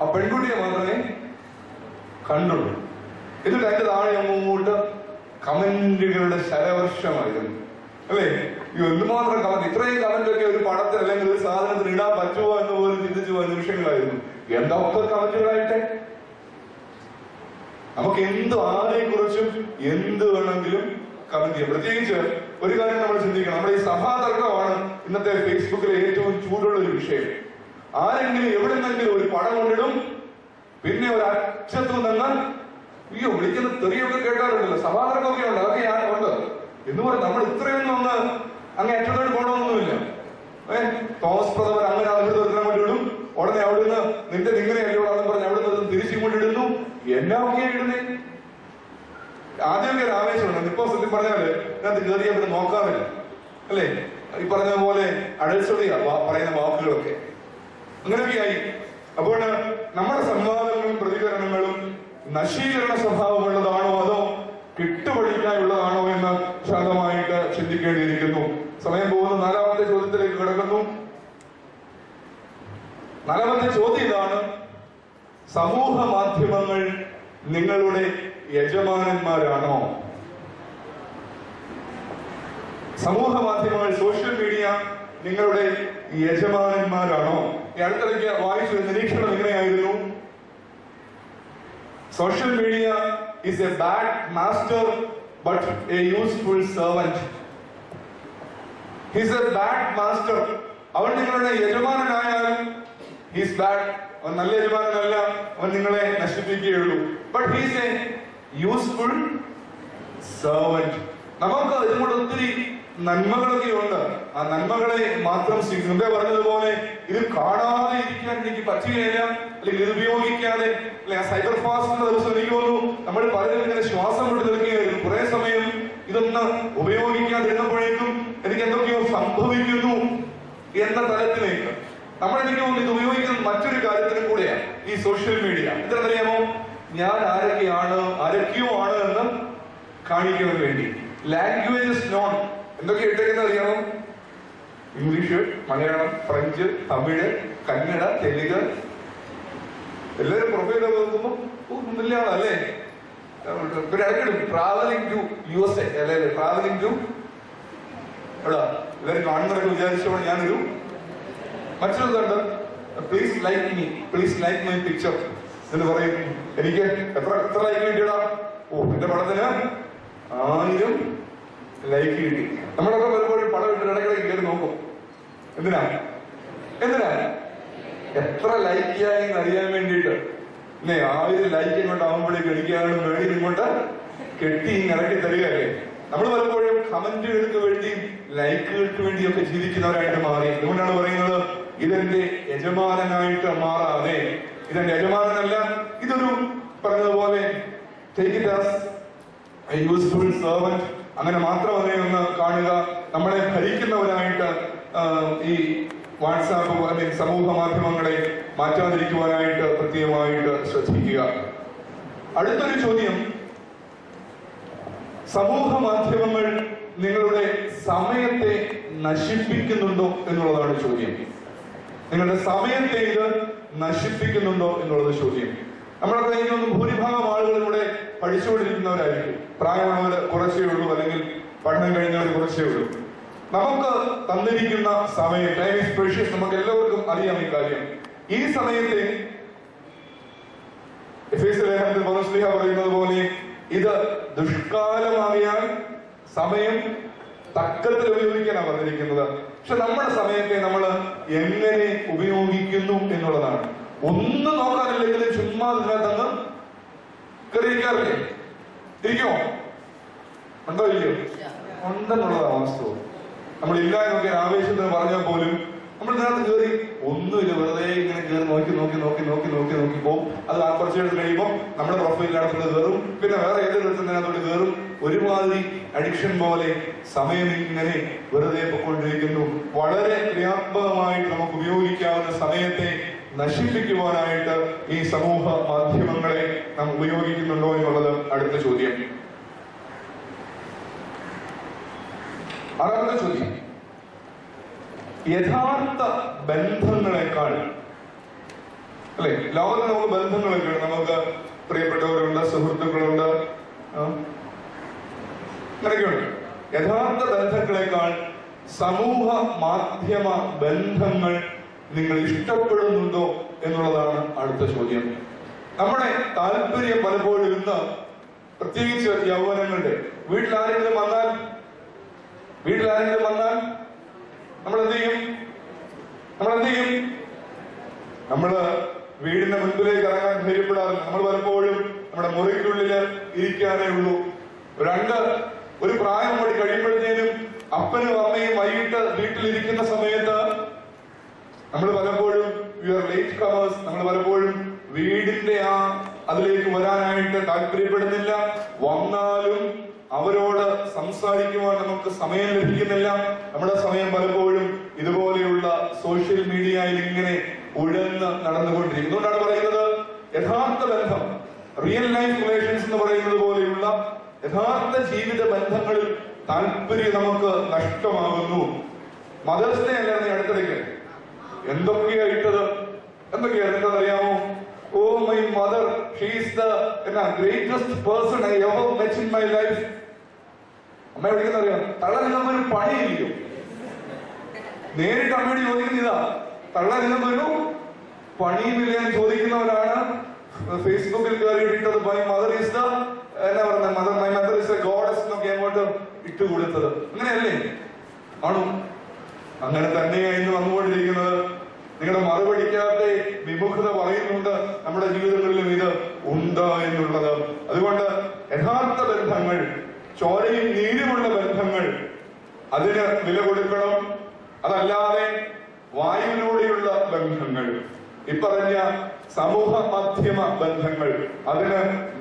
ആ പെൺകുട്ടിയെ മാത്രമേ കണ്ടുള്ളൂ. എന്നിട്ട് അതിന്റെ താഴെ അങ്ങോട്ട് കമന്റുകളുടെ ശരവർഷമായിരുന്നു അല്ലേ? എന്തുമാത്രം കമന്റ്, ഇത്രയും കമന്റൊക്കെ ഒരു പടത്തിൽ അല്ലെങ്കിൽ ഒരു സാധനത്തിന് ഇടാൻ പറ്റുമോ എന്ന് പോലും ചിന്തിച്ചു പോയ നിമിഷങ്ങളായിരുന്നു. എന്തൊക്കെ കമന്റുകളായിട്ട് നമുക്ക് ആരെ കുറിച്ചും എന്ത് വേണമെങ്കിലും കമന്റ് ചെയ്യാം. പ്രത്യേകിച്ച് ഒരു കാര്യം നമ്മൾ ചിന്തിക്കണം, നമ്മുടെ ഈ സഭാതർക്കമാണ് ഇന്നത്തെ ഫേസ്ബുക്കിലെ ഏറ്റവും ചൂടുള്ള ഒരു വിഷയം. ആരെങ്കിലും എവിടെന്നെങ്കിലും ഒരു പടം കൊണ്ടിടും, പിന്നെ ഒരു അറ്റത്ത് നിന്നാൽ വിളിക്കുന്ന തെറിയൊക്കെ കേട്ടാറുണ്ടല്ലോ, സഭാതർക്കമൊക്കെ ഉണ്ട്, അതൊക്കെ ഞാൻ ഉണ്ട് എന്ന് പറഞ്ഞ് നമ്മൾ ഇത്രയൊന്നും അങ്ങ് അറ്റത്തോട്ട് പോകണമെന്നൊന്നുമില്ല. തോമസ് പ്രഥമൻ അങ്ങനെ അഭിവൃദ്ധം കൊണ്ടിടും, ഉടനെ അവിടുന്ന് നിന്റെ നിങ്ങനെയല്ലോടാന്ന് പറഞ്ഞ് അവിടുന്ന് തിരിച്ചിങ്ങോട്ടിടുന്നു. എന്നൊക്കെയാ ഇടുന്നേ? ആദ്യമൊക്കെ ഒരു ആവേശമുണ്ട്. ഇപ്പൊ സത്യം പറഞ്ഞാല് ഇതിനകത്ത് കയറിയാൽ പിന്നെ നോക്കാറില്ല അല്ലേ? ഈ പറഞ്ഞ പോലെ അടൽച്ചൊടിയാ പറയുന്ന വാക്കുകളൊക്കെ അങ്ങനെയൊക്കെയായി. അപ്പോൾ നമ്മുടെ സംവാദങ്ങളും പ്രതികരണങ്ങളും നശീകരണ സ്വഭാവമുള്ളതാണോ അതോ കിട്ടുപടിക്കാനുള്ളതാണോ എന്ന് ശാന്തമായിട്ട് ചിന്തിക്കേണ്ടിയിരിക്കുന്നു. സമയം പോകുന്ന 4ാമത്തെ ചോദ്യത്തിലേക്ക് കിടക്കുന്നു. 4ാമത്തെ ചോദ്യം ഇതാണ്: സമൂഹ മാധ്യമങ്ങൾ നിങ്ങളുടെ യജമാനന്മാരാണോ? സമൂഹ മാധ്യമങ്ങൾ, സോഷ്യൽ മീഡിയ നിങ്ങളുടെ യജമാനന്മാരാണോ? ഈ അടുത്തിടയ്ക്ക് വായിച്ചൊരു നിരീക്ഷണം ഇങ്ങനെയായിരുന്നു: social media is a bad master but a useful servant. He is a bad master. അവൻ നിങ്ങളുടെ യജമാനനായാലും he is bad. അവൻ നല്ല യജമാനനല്ല, അവൻ നിങ്ങളെ നശിപ്പിക്കുകയുള്ളൂ. But he is a useful servant. നമുക്ക് ഇതിനോട് ഒത്തിരി നന്മകളൊക്കെ ഉണ്ട്. ആ നന്മകളെ മാത്രം മുമ്പേ പറഞ്ഞതുപോലെ ഇത് കാണാതെ ഇരിക്കാൻ എനിക്ക് പറ്റുകയില്ല, അല്ലെങ്കിൽ ഇത് ഉപയോഗിക്കാതെ, അല്ലെങ്കിൽ സൈബർ ഫാസ്റ്റ് ദിവസം എനിക്ക് തോന്നുന്നു നമ്മൾ പലരും ഇങ്ങനെ ശ്വാസം കൊണ്ട് നിൽക്കുകയായിരുന്നു. കുറെ സമയം ഇതൊന്ന് ഉപയോഗിക്കാതിരുന്നപ്പോഴേക്കും എനിക്ക് എന്തൊക്കെയോ സംഭവിക്കുന്നു എന്ന തലത്തിലേക്ക് എനിക്ക് തോന്നുന്നു ഇത് ഉപയോഗിക്കുന്നത് മറ്റൊരു കാര്യത്തിനും കൂടെയാണ്, ഈ സോഷ്യൽ മീഡിയ. എന്തെന്നറിയാമോ? ഞാൻ ആരൊക്കെയോ ആണ് എന്ന് കാണിക്കാൻ വേണ്ടി. ലാംഗ്വേജസ് നോൺ എന്തൊക്കെ ഇട്ടേക്കുന്നത് അറിയാമോ? English, Malayalam, French, Tamil, Kannada, Telugu. എല്ലാവരും പ്രൊഫൈൽ നോക്കുമ്പോൾ മലയാളം അല്ലേ? പിന്നെ ഇടയ്ക്കിടും ട്രാവലിംഗ് ടു USA അല്ലെ, ട്രാവലിംഗ് ടു എവിടെ എല്ലാവരും കാണുന്നവരൊക്കെ വിചാരിച്ചപ്പോൾ ഞാനൊരു മറ്റൊരുണ്ട്, please like me, please like my picture എന്ന് പറയും. എനിക്ക് എത്ര ലൈക്ക് കിട്ടിയടാ? എന്റെ പടത്തിന് 1000 ലൈക്ക് കിട്ടി. നമ്മളൊക്കെ പലപ്പോഴും പടം ഇട്ട് ഇടയ്ക്കിടയ്ക്ക് കയറി നോക്കും. എന്തിനാ എത്ര ലൈക്ക് ആയി എന്ന് അറിയാൻ വേണ്ടിയിട്ട്. 1000 ലൈക്ക് ഇങ്ങോട്ട് ആകുമ്പോഴേക്കും എനിക്കാണ് മേളിൽ ഇങ്ങോട്ട് കെട്ടി ഇറക്കി തരികയല്ലേ. നമ്മൾ പലപ്പോഴും കമന്റുകൾക്ക് വേണ്ടിയും ലൈക്കുകൾക്ക് വേണ്ടിയൊക്കെ ജീവിക്കുന്നവരായിട്ട് മാറി. അതുകൊണ്ടാണ് പറയുന്നത്, ഇതെന്റെ യജമാനനായിട്ട് മാറാതെ, ഇതെന്റെ യജമാനനല്ല, ഇതൊരു പറഞ്ഞതുപോലെ take it as A useful servant. അങ്ങനെ മാത്രം അതിനെ ഒന്ന് കാണുക. നമ്മളെ ഭരിക്കുന്നവരായിട്ട് ഈ വാട്സാപ്പ് അല്ലെങ്കിൽ സമൂഹ മാധ്യമങ്ങളെ മാറ്റാതിരിക്കുവാനായിട്ട് പ്രത്യേകമായിട്ട് ശ്രദ്ധിക്കുക. അടുത്തൊരു ചോദ്യം: സമൂഹ മാധ്യമങ്ങൾ നിങ്ങളുടെ സമയത്തെ നശിപ്പിക്കുന്നുണ്ടോ എന്നുള്ളതാണ് ചോദ്യം. നിങ്ങളുടെ സമയത്തെ ഇത് നശിപ്പിക്കുന്നുണ്ടോ എന്നുള്ളത് ചോദ്യം. നമ്മളൊക്കെ എനിക്കൊന്നും ഭൂരിഭാഗം ആളുകളും ഇവിടെ പഠിച്ചുകൊണ്ടിരിക്കുന്നവരായിരിക്കും. പ്രായമുള്ളവർ കുറച്ചേ ഉള്ളൂ, അല്ലെങ്കിൽ പഠനം കഴിഞ്ഞവർ കുറച്ചേ ഉള്ളൂ. നമുക്ക് തന്നിരിക്കുന്ന സമയം, ടൈം ഈസ് പ്രഷ്യസ്, നമുക്ക് എല്ലാവർക്കും അറിയാം ഈ കാര്യം. ഈ സമയത്തെ എഫേസ്യ ലേഖനത്തിൽ പൗലോസ് പറയുന്നത് പോലെ ഇത് ദുഷ്കാലമാകിയാൽ സമയം തക്കത്തിൽ ഉപയോഗിക്കാനാണ് പറഞ്ഞിരിക്കുന്നത്. പക്ഷെ നമ്മുടെ സമയത്തെ നമ്മൾ എങ്ങനെ ഉപയോഗിക്കുന്നു എന്നുള്ളതാണ്. ഒന്നും നോക്കാനില്ലെങ്കിലും ചുമ്മാ ഇതിനകത്തങ്ങ് കയറിയിരിക്കാറില്ലേ? ഇരിക്കുമോ? ഉണ്ടോ ഇല്ലയോ? ഉണ്ടെന്നുള്ളതാണ് വാസ്തവം. നമ്മളില്ല എന്നൊക്കെ ആവേശത്തിന് പറഞ്ഞാൽ പോലും നമ്മൾ ഇതിനകത്ത് കയറി ഒന്നുമില്ല, വെറുതെ ഇങ്ങനെ കയറി നോക്കി പോകും. അത് കുറച്ച് എടുത്ത് കഴിയുമ്പോൾ നമ്മുടെ പ്രൊഫൈലിനകത്തോട് കയറും, പിന്നെ വേറെ ഏതെടുത്തതിനകത്തോട്ട് കയറും. ഒരുമാതിരി അഡിക്ഷൻ പോലെ സമയം ഇങ്ങനെ വെറുതെ പൊക്കൊണ്ടിരിക്കുന്നു. വളരെ വ്യാപകമായിട്ട് നമുക്ക് ഉപയോഗിക്കാവുന്ന സമയത്തെ നശിപ്പിക്കുവാനായിട്ട് ഈ സമൂഹ മാധ്യമങ്ങളെ നാം ഉപയോഗിക്കുന്നുണ്ടോ എന്നുള്ളത് അടുത്ത ചോദ്യം. 6ാമത്തെ ചോദ്യം: യഥാർത്ഥ ബന്ധങ്ങളെക്കാൾ അല്ലെ? ലോകത്ത് നമുക്ക് ബന്ധങ്ങളൊക്കെ ഉണ്ട്. നമുക്ക് പ്രിയപ്പെട്ടവരുണ്ട്, സുഹൃത്തുക്കളുണ്ട്, അങ്ങനെയൊക്കെയുണ്ട്. യഥാർത്ഥ ബന്ധങ്ങളെക്കാൾ സമൂഹ മാധ്യമ ബന്ധങ്ങൾ നിങ്ങൾ ഇഷ്ടപ്പെടുന്നുണ്ടോ എന്നുള്ളതാണ് അടുത്ത ചോദ്യം. നമ്മുടെ താല്പര്യം പലപ്പോഴും ഇന്ന് പ്രത്യേകിച്ച് യൗവനങ്ങളുടെ വീട്ടിലാരെങ്കിലും വന്നാൽ നമ്മൾ എന്ത് ചെയ്യും? നമ്മള് വീടിന്റെ മുൻപിലേക്ക് ഇറങ്ങാൻ ധൈര്യപ്പെടാറില്ല. നമ്മൾ പലപ്പോഴും നമ്മുടെ മുറിക്കുള്ളിൽ ഇരിക്കാനേ ഉള്ളൂ. ഒരു പ്രായം കൂടി കഴിയുമ്പോഴത്തേനും അപ്പനും അമ്മയും വൈകിട്ട് വീട്ടിലിരിക്കുന്ന സമയത്ത് നമ്മൾ പലപ്പോഴും ലേറ്റ് കവേഴ്സ്. നമ്മൾ പലപ്പോഴും വീടിന്റെ അതിലേക്ക് വരാനായിട്ട് താല്പര്യപ്പെടുന്നില്ല. വന്നാലും അവരോട് സംസാരിക്കുവാൻ നമുക്ക് സമയം ലഭിക്കുന്നില്ല. നമ്മുടെ സമയം പലപ്പോഴും ഇതുപോലെയുള്ള സോഷ്യൽ മീഡിയയിൽ ഇങ്ങനെ ഉഴന്ന് നടന്നുകൊണ്ടിരിക്കും. അതുകൊണ്ടാണ് പറയുന്നത്, യഥാർത്ഥ ബന്ധം, റിയൽ ലൈഫ് റിലേഷൻസ് എന്ന് പറയുന്നത് പോലെയുള്ള യഥാർത്ഥ ജീവിത ബന്ധങ്ങളിൽ താല്പര്യം നമുക്ക് നഷ്ടമാകുന്നു. മദേഴ്സ് ഡേ അല്ലായിരുന്നു അടുത്തിടയ്ക്ക് എന്തൊക്കെയായിട്ടത്? എന്താണെന്നറിയാമോ? Oh my mother, she is the greatest person I ever met in my life. അമ്മ വിളിക്കുന്നറിയാം, തള്ള നിങ്ങൾക്കൊരു പണിയില്ലയോ? നേരിട്ട് അമ്മയോട് ചോദിക്കുന്ന ഇതാ, തള്ള നിങ്ങൾക്കൊരു പണിയുമില്ല എന്ന് ചോദിക്കുന്നവരാണ് ഫേസ്ബുക്കിൽ കയറിയിട്ടത്. My mother is the my mother is the goddess എന്നൊക്കെ അങ്ങോട്ട് ഇട്ടുകൊടുത്തത്. അങ്ങനെയല്ലേ? ആണോ? അങ്ങനെ തന്നെയായിരുന്നു വന്നുകൊണ്ടിരിക്കുന്നത്. നിങ്ങളുടെ മറുപടിക്കാത്ത വിമുഖത പറയുന്നുണ്ട് നമ്മുടെ ജീവിതങ്ങളിലും ഇത് ഉണ്ട് എന്നുള്ളത്. അതുകൊണ്ട് യഥാർത്ഥ ബന്ധങ്ങൾ, ചോരയും നീരുമുള്ള ബന്ധങ്ങൾ, അതിന് വില കൊടുക്കണം. അതല്ലാതെ വായുവിലൂടെയുള്ള ബന്ധങ്ങൾ, ഇപ്പറഞ്ഞ സമൂഹ മാധ്യമ ബന്ധങ്ങൾ, അതിന്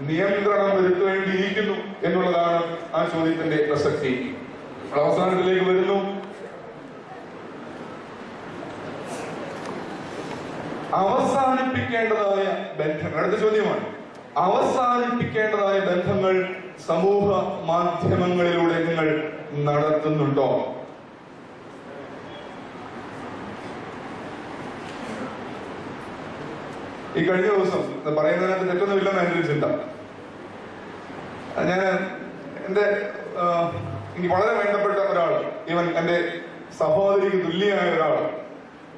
നിയന്ത്രണം വരുത്തേണ്ടിയിരിക്കുന്നു എന്നുള്ളതാണ് ആ ചോദ്യത്തിന്റെ പ്രസക്തി. അവസാനത്തിലേക്ക് വരുന്നു. അവസാനിപ്പിക്കേണ്ടതായ ബന്ധങ്ങൾ. അടുത്ത ചോദ്യമാണ്, അവസാനിപ്പിക്കേണ്ടതായ ബന്ധങ്ങൾ സമൂഹ മാധ്യമങ്ങളിലൂടെ നിങ്ങൾ നടത്തുന്നുണ്ടോ? ഈ കഴിഞ്ഞ ദിവസം പറയുന്നതിനകത്ത് തെറ്റൊന്നുമില്ലെന്ന് എൻ്റെ ഒരു ചിന്ത. എനിക്ക് വളരെ വേണ്ടപ്പെട്ട ഒരാൾ, ഈവൻ എന്റെ സഹോദരിക്ക് തുല്യമായ ഒരാൾ,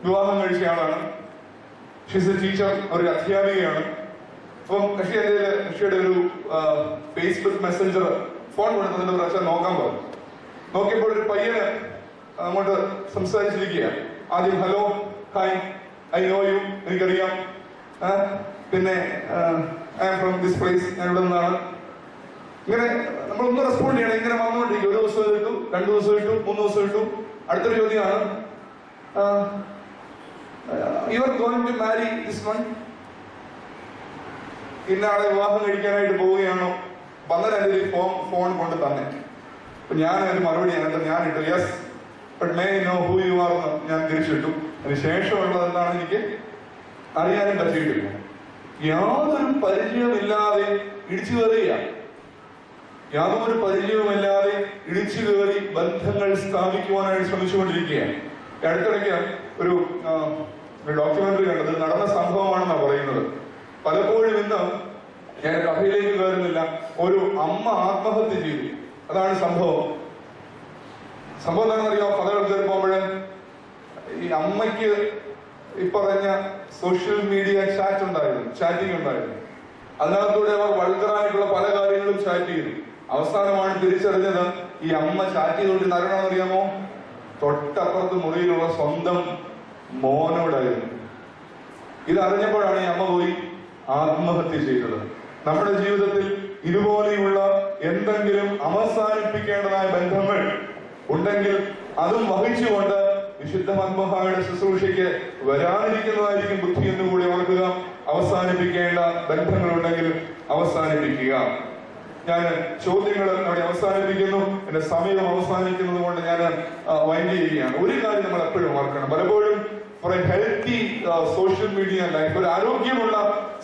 വിവാഹം കഴിച്ച ആളാണ്. ഷീസ് എ ടീച്ചർ, ഒരു അധ്യാപികയാണ്. അപ്പം കക്ഷിയുടെ ഒരു ഫേസ്ബുക്ക് മെസ്സഞ്ചർ ഫോൺ കൊടുത്തതിന്റെ പ്രാവശ്യം നോക്കാൻ പറഞ്ഞു. നോക്കിയപ്പോൾ ഒരു പയ്യന് അങ്ങോട്ട് സംസാരിച്ചിരിക്കുക. ആദ്യം hello, hi, I know you, എനിക്കറിയാം, പിന്നെ I am from this place, ഞാൻ ഇവിടെ നിന്നാണ്. ഇങ്ങനെ നമ്മളൊന്ന് റെസ്പോണ്ട് ചെയ്യണം. ഇങ്ങനെ വന്നുകൊണ്ടിരിക്കും. ഒരു ദിവസം ഇട്ടു, 2 ദിവസം ഇട്ടു, 3 ദിവസം ഇട്ടു. അടുത്തൊരു ചോദ്യമാണ്, you are going to marry this one, ഇന്നാളെ വിവാഹം കഴിക്കാനായിട്ട് പോവുകയാണോ? വന്നതിന് എൻ്റെ ഫോൺ കൊണ്ട് തന്നെ. അപ്പൊ ഞാൻ ഒരു മറുപടി ഞാൻ ഇട്ടു, yes but may know who you are എന്ന് ഞാൻ തിരിച്ചിട്ടു. അതിന് ശേഷമുള്ളത് എന്താണ് എനിക്ക് അറിയാനും പറ്റിയിട്ടില്ല. യാതൊരു പരിചയമില്ലാതെ ഇടിച്ചു കയറുക, യാതൊരു പരിചയവുമില്ലാതെ ഇടിച്ചു കയറി ബന്ധങ്ങൾ സ്ഥാപിക്കുവാനായിട്ട് ശ്രമിച്ചുകൊണ്ടിരിക്കുകയാണ്. അടുത്തിടയ്ക്ക് ഒരു ഡോക്യുമെന്ററി കണ്ടത്, നടന്ന സംഭവമാണെന്നാണ് പറയുന്നത്. പലപ്പോഴും ഇന്ന് ഞാൻ കഥയിലേക്ക് കയറുന്നില്ല, ഒരു അമ്മ ആത്മഹത്യ ചെയ്തു. അതാണ് സംഭവം. എന്താണെന്നറിയോ? കഥകൾ കയറി പോകുമ്പോൾ ഈ അമ്മയ്ക്ക് ഈ പറഞ്ഞ സോഷ്യൽ മീഡിയ ചാറ്റിംഗ് ഉണ്ടായിരുന്നു. അതിനകത്തൂടെ അവർ വൾഗറായിട്ടുള്ള പല കാര്യങ്ങളും ചാറ്റ് ചെയ്തു. അവസാനമാണ് തിരിച്ചറിഞ്ഞത്, ഈ അമ്മ ചാറ്റ് ചെയ്തുകൊണ്ട് അറിയാമോ? തൊട്ടപ്പുറത്ത് മുറിയിലുള്ള സ്വന്തം മോനോടായിരുന്നു. ഇതറിഞ്ഞപ്പോഴാണ് ഈ അമ്മ പോയി ആത്മഹത്യ ചെയ്തത്. നമ്മുടെ ജീവിതത്തിൽ ഇതുപോലെയുള്ള എന്തെങ്കിലും അവസാനിപ്പിക്കേണ്ടതായ ബന്ധങ്ങൾ ഉണ്ടെങ്കിൽ അതും വഹിച്ചുകൊണ്ട് വിശുദ്ധ മദ്ബഹായുടെ ശുശ്രൂഷയ്ക്ക് വരാനിരിക്കുന്നതായിരിക്കും ബുദ്ധി എന്നുകൂടി ഓർക്കുക. അവസാനിപ്പിക്കേണ്ട ബന്ധങ്ങളുണ്ടെങ്കിൽ അവസാനിപ്പിക്കുക. ഞാൻ ചോദ്യങ്ങൾ അവിടെ അവസാനിപ്പിക്കുന്നു. എന്റെ സമയം അവസാനിക്കുന്നത് കൊണ്ട് ഞാൻ വൈൻഡ് ചെയ്യുകയാണ്. ഒരു കാര്യം നമ്മൾ എപ്പോഴും ഓർക്കണം, പലപ്പോഴും for a healthy social media life, ഒരു ആരോഗ്യമുള്ള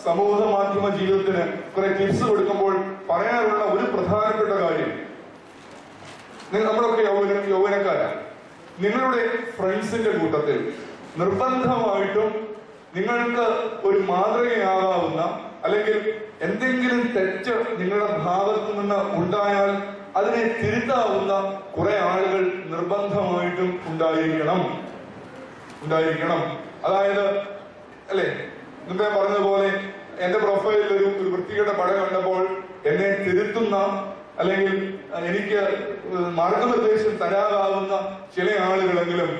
സമൂഹ മാധ്യമ ജീവിതത്തിന് കുറെ ടിപ്സ് കൊടുക്കുമ്പോൾ പറയാനുള്ള ഒരു പ്രധാനപ്പെട്ട കാര്യം, നമ്മളൊക്കെ യൗവനക്കാരാണ്. നിങ്ങളുടെ ഫ്രണ്ട്സിന്റെ കൂട്ടത്തിൽ നിർബന്ധമായിട്ടും നിങ്ങൾക്ക് ഒരു മാതൃകയാകാവുന്ന, അല്ലെങ്കിൽ എന്തെങ്കിലും തെറ്റ് നിങ്ങളുടെ ഭാഗത്തു നിന്ന് ഉണ്ടായാൽ അതിനെ തിരുത്താവുന്ന കുറെ ആളുകൾ നിർബന്ധമായിട്ടും ഉണ്ടായിരിക്കണം. അതായത് അല്ലെ, മുമ്പേ പറഞ്ഞതുപോലെ എന്റെ പ്രൊഫൈലിൽ ഒരു വൃത്തികേട് പടം കണ്ടപ്പോൾ എന്നെ തിരുത്തുന്ന, അല്ലെങ്കിൽ എനിക്ക് മാർഗനിർദ്ദേശം തരാകാവുന്ന ചില ആളുകളെങ്കിലും,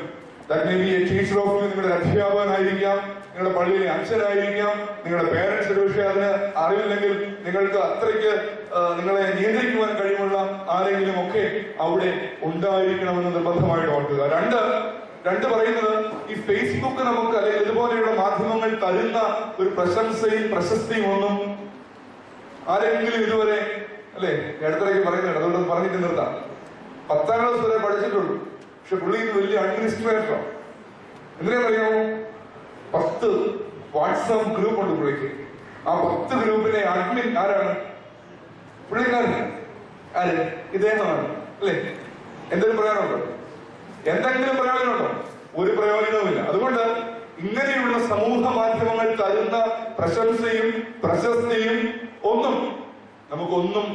ടീച്ചർ ഓഫ് നിങ്ങളുടെ അധ്യാപകനായിരിക്കാം, നിങ്ങളുടെ പള്ളിയിലെ അച്ഛനായിരിക്കാം, നിങ്ങളുടെ പേരൻസ് ഒരുപക്ഷെ അതിന് അറിവില്ലെങ്കിൽ നിങ്ങൾക്ക് അത്രയ്ക്ക് നിങ്ങളെ നിയന്ത്രിക്കുവാൻ കഴിവുള്ള ആരെങ്കിലും ഒക്കെ അവിടെ ഉണ്ടായിരിക്കണമെന്ന് നിർബന്ധമായിട്ട് ഓർക്കുക. രണ്ട് പറയുന്നത്, ഈ ഫേസ്ബുക്ക് നമുക്ക് അല്ലെങ്കിൽ ഇതുപോലെയുള്ള മാധ്യമങ്ങൾ തരുന്ന ഒരു പ്രശംസയും പ്രശസ്തിയും ഒന്നും ആരെങ്കിലും ഇതുവരെ, അല്ലെ, ഇടത്തിലേക്ക് പറയുന്നുണ്ട്, അതുകൊണ്ട് പറഞ്ഞിട്ട് നിർത്താം. 10ാം ക്ലാസ് വരെ പഠിച്ചിട്ടുള്ളൂ, പക്ഷെ പുള്ളി ഇന്ന് വലിയ അഡ്മിനിസ്ട്രേറ്ററാണ്. എന്തിനാണെന്നറിയാമോ? 10 വാട്സാപ്പ് ഗ്രൂപ്പ് ഉണ്ട് പുള്ളിക്ക്. ആ 10 ഗ്രൂപ്പിലെ അഡ്മിൻ ആരാണ്? പുള്ളിക്കാരൻ. ആര്? ഇദ്ദേഹമാണ്, അല്ലെ? എന്തെങ്കിലും പറയാനുണ്ടോ? എന്തെങ്കിലും പ്രയോജനമുണ്ടോ? ഒരു പ്രയോജനവുമില്ല. അതുകൊണ്ട് ഇങ്ങനെയുള്ള സമൂഹ മാധ്യമങ്ങൾ തരുന്ന പ്രശംസയും പ്രശസ്തിയും ഒന്നും നമുക്കൊന്നും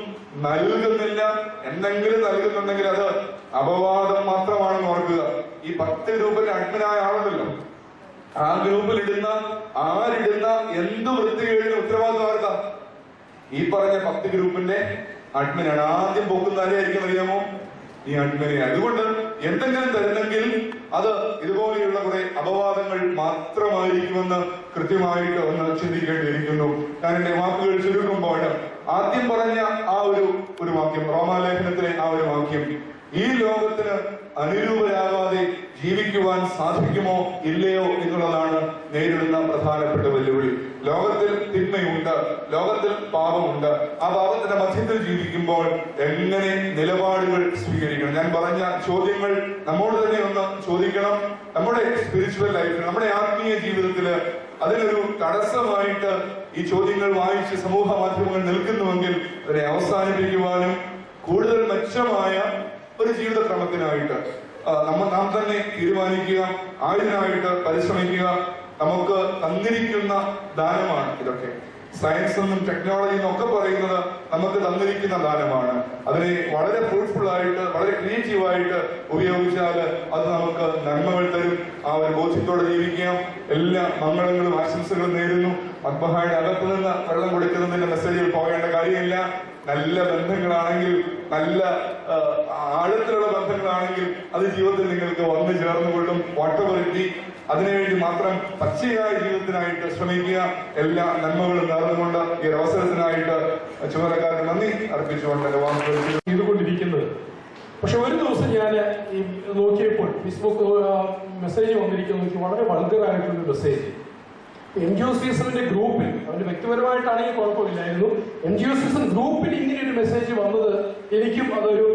നൽകുന്നില്ല. എന്തെങ്കിലും നൽകുന്നുണ്ടെങ്കിൽ അത് അപവാദം മാത്രമാണെന്ന് ഓർക്കുക. ഈ 10 ഗ്രൂപ്പിൽ അഡ്മിനായ ആളുണ്ടല്ലോ, ആ ഗ്രൂപ്പിൽ ആരിടുന്ന എന്ത് വൃത്തികേടിന് ഉത്തരവാദിത്വം ആർക്കാ? ഈ പറഞ്ഞ 10 ഗ്രൂപ്പിന്റെ അഡ്മിനാണ്. ആദ്യം പൊക്കുന്ന ആരെയായിരിക്കും അറിയാമോ? ഈ അഡ്മിനെ. അതുകൊണ്ട് എന്തെങ്കിലും തരുന്നെങ്കിൽ അത് ഇതുപോലെയുള്ള കുറെ അപവാദങ്ങൾ മാത്രമായിരിക്കുമെന്ന് കൃത്യമായിട്ട് ഒന്ന് ചിന്തിക്കേണ്ടിയിരിക്കുന്നു. ഞാൻ എന്റെ വാക്കുകൾ ചുരുക്കുമ്പോൾ ആദ്യം പറഞ്ഞ ആ ഒരു വാക്യം, റോമാലേഖനത്തിലെ ആ ഒരു വാക്യം, ഈ ലോകത്തിന് അനുരൂപരാകാതെ ജീവിക്കുവാൻ സാധിക്കുമോ ഇല്ലയോ എന്നുള്ളതാണ് നേരിടുന്ന പ്രധാനപ്പെട്ട വെല്ലുവിളി. ലോകത്തിൽ തിന്മയുണ്ട്, ലോകത്തിൽ പാപമുണ്ട്. ആ പാപത്തിന്റെ മധ്യത്തിൽ ജീവിക്കുമ്പോൾ എങ്ങനെ നിലപാടുകൾ സ്വീകരിക്കണം? ഞാൻ പറഞ്ഞ ചോദ്യങ്ങൾ നമ്മോട് തന്നെ ഒന്ന് ചോദിക്കണം. നമ്മുടെ സ്പിരിച്വൽ ലൈഫിൽ, നമ്മുടെ ആത്മീയ ജീവിതത്തില് അതിനൊരു തടസ്സമായിട്ട് ഈ ചോദ്യങ്ങൾ വായിച്ച് സമൂഹ മാധ്യമങ്ങൾ നിൽക്കുന്നുവെങ്കിൽ അതിനെ അവസാനിപ്പിക്കുവാനും കൂടുതൽ മെച്ചമായ ഒരു ജീവിതക്രമത്തിനായിട്ട് നാം തന്നെ തീരുമാനിക്കുക, ആയതിനായിട്ട് പരിശ്രമിക്കുക. നമുക്ക് തന്നിരിക്കുന്ന ദാനമാണ് ഇതൊക്കെ. സയൻസ് എന്നും ടെക്നോളജി എന്നും ഒക്കെ പറയുന്നത് നമുക്ക് തന്നിരിക്കുന്ന ദാനമാണ്. അതിനെ വളരെ ഫ്രൂട്ട്ഫുൾ ആയിട്ട്, വളരെ ക്രിയേറ്റീവായിട്ട് ഉപയോഗിച്ചാൽ അത് നമുക്ക് നന്മകൾ തരും. ആ ഒരു ബോധ്യത്തോടെ ജീവിക്കാം. എല്ലാ മംഗളങ്ങളും ആശംസകളും നേരുന്നു. മദ്ബഹായുടെ അകത്തു നിന്ന് വെള്ളം കൊടുക്കുന്നതിന്റെ മെസ്സേജിൽ പോകേണ്ട കാര്യമില്ല. നല്ല ബന്ധങ്ങളാണെങ്കിൽ, നല്ല ആഴത്തിലുള്ള ബന്ധങ്ങളാണെങ്കിൽ അത് ജീവിതത്തിൽ നിങ്ങൾക്ക് വന്നു ചേർന്നുകൊള്ളും. വാട്ടവറിറ്റി അതിനുവേണ്ടി മാത്രം പച്ചയായ ജീവിതത്തിനായിട്ട് ശ്രമിക്കുക. എല്ലാ നന്മകളും നേർന്നുകൊണ്ട് ഈ ഒരു അവസരത്തിനായിട്ട് ചുമതലക്കാർക്ക് നന്ദി അർപ്പിച്ചുകൊണ്ട് എന്റെ വാക്കുകൾ ചെയ്തുകൊണ്ടിരിക്കുന്നത്. പക്ഷെ ഒരു ദിവസം ഞാൻ ഈ നോക്കിയപ്പോൾ ഫേസ്ബുക്ക് മെസ്സേജ് വന്നിരിക്കുന്നത് എനിക്ക് വളരെ വൾഗറായിട്ടുള്ള മെസ്സേജ്. NGOCSMന്റെ ഗ്രൂപ്പിൽ, അവന്റെ വ്യക്തിപരമായിട്ടാണെങ്കിൽ കുഴപ്പമില്ലായിരുന്നു, NGOCSM ഗ്രൂപ്പിൽ ഇങ്ങനെ ഒരു മെസ്സേജ് വന്നത് എനിക്കും അതൊരു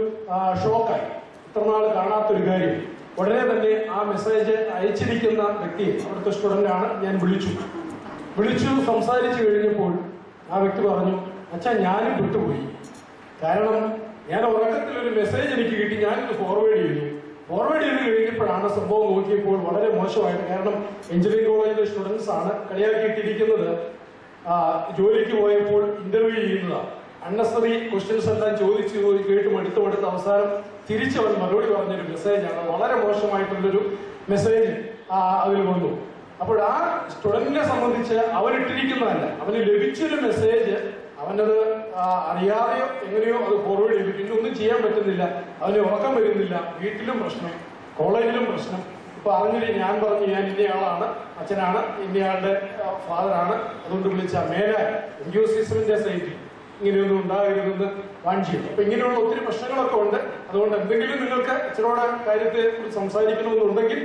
ഷോക്കായി. ഇത്രനാൾ കാണാത്തൊരു കാര്യം. ഉടനെ തന്നെ ആ മെസ്സേജ് അയച്ചിരിക്കുന്ന വ്യക്തിയെ, അവിടുത്തെ സ്റ്റുഡന്റ് ആണ്, ഞാൻ വിളിച്ചു സംസാരിച്ചു കഴിഞ്ഞപ്പോൾ ആ വ്യക്തി പറഞ്ഞു, അച്ഛാ ഞാനും വിട്ടുപോയി. കാരണം ഞാൻ ഉറക്കത്തിലൊരു മെസ്സേജ് എനിക്ക് കിട്ടി, ഞാനിത് ഫോർവേഡ് ചെയ്തു കഴിഞ്ഞപ്പോഴാണ് സംഭവം നോക്കിയപ്പോൾ വളരെ മോശമായിട്ട്. കാരണം എഞ്ചിനീയറിംഗ് കോളേജിലെ സ്റ്റുഡൻസ് ആണ് കളിയാക്കിയിട്ടിരിക്കുന്നത്. ജോലിക്ക് പോയപ്പോൾ ഇന്റർവ്യൂ ചെയ്യുന്നതാണ്. അൺനെസറി ക്വസ്റ്റ്യൻസ് എല്ലാം ചോദിച്ചു കേട്ട് മടുത്ത് അവസാനം തിരിച്ചവൻ മറുപടി പറഞ്ഞൊരു മെസ്സേജാണ്. വളരെ മോശമായിട്ടുള്ളൊരു മെസ്സേജ് അതിൽ വന്നു. അപ്പോൾ ആ സ്റ്റുഡന്റിനെ സംബന്ധിച്ച് അവരിട്ടിരിക്കുന്നതല്ല, അവന് ലഭിച്ചൊരു മെസ്സേജ് അവനത് അറിയാതെയോ എങ്ങനെയോ അത് ഫോർവേഡ് ചെയ്തു. പിന്നെ ഒന്നും ചെയ്യാൻ പറ്റുന്നില്ല. അവന് ഉറക്കം വരുന്നില്ല. വീട്ടിലും പ്രശ്നം, കോളേജിലും പ്രശ്നം. ഇപ്പൊ ഞാൻ പറഞ്ഞു ഞാൻ ഇന്നയാളാണ്, അച്ഛനാണ്, ഇന്നയാളുടെ ഫാദറാണ്, അതുകൊണ്ട് വിളിച്ച മേലെ NGOCSMന്റെ സൈറ്റിൽ ഇങ്ങനെയൊന്നും ഉണ്ടാകരുതെന്ന് വാഞ്ചിയും. അപ്പൊ ഇങ്ങനെയുള്ള ഒത്തിരി പ്രശ്നങ്ങളൊക്കെ ഉണ്ട്. അതുകൊണ്ട് എന്തെങ്കിലും നിങ്ങൾക്ക് അച്ഛനോട് കാര്യത്തെ കുറിച്ച് സംസാരിക്കണമെന്നുണ്ടെങ്കിൽ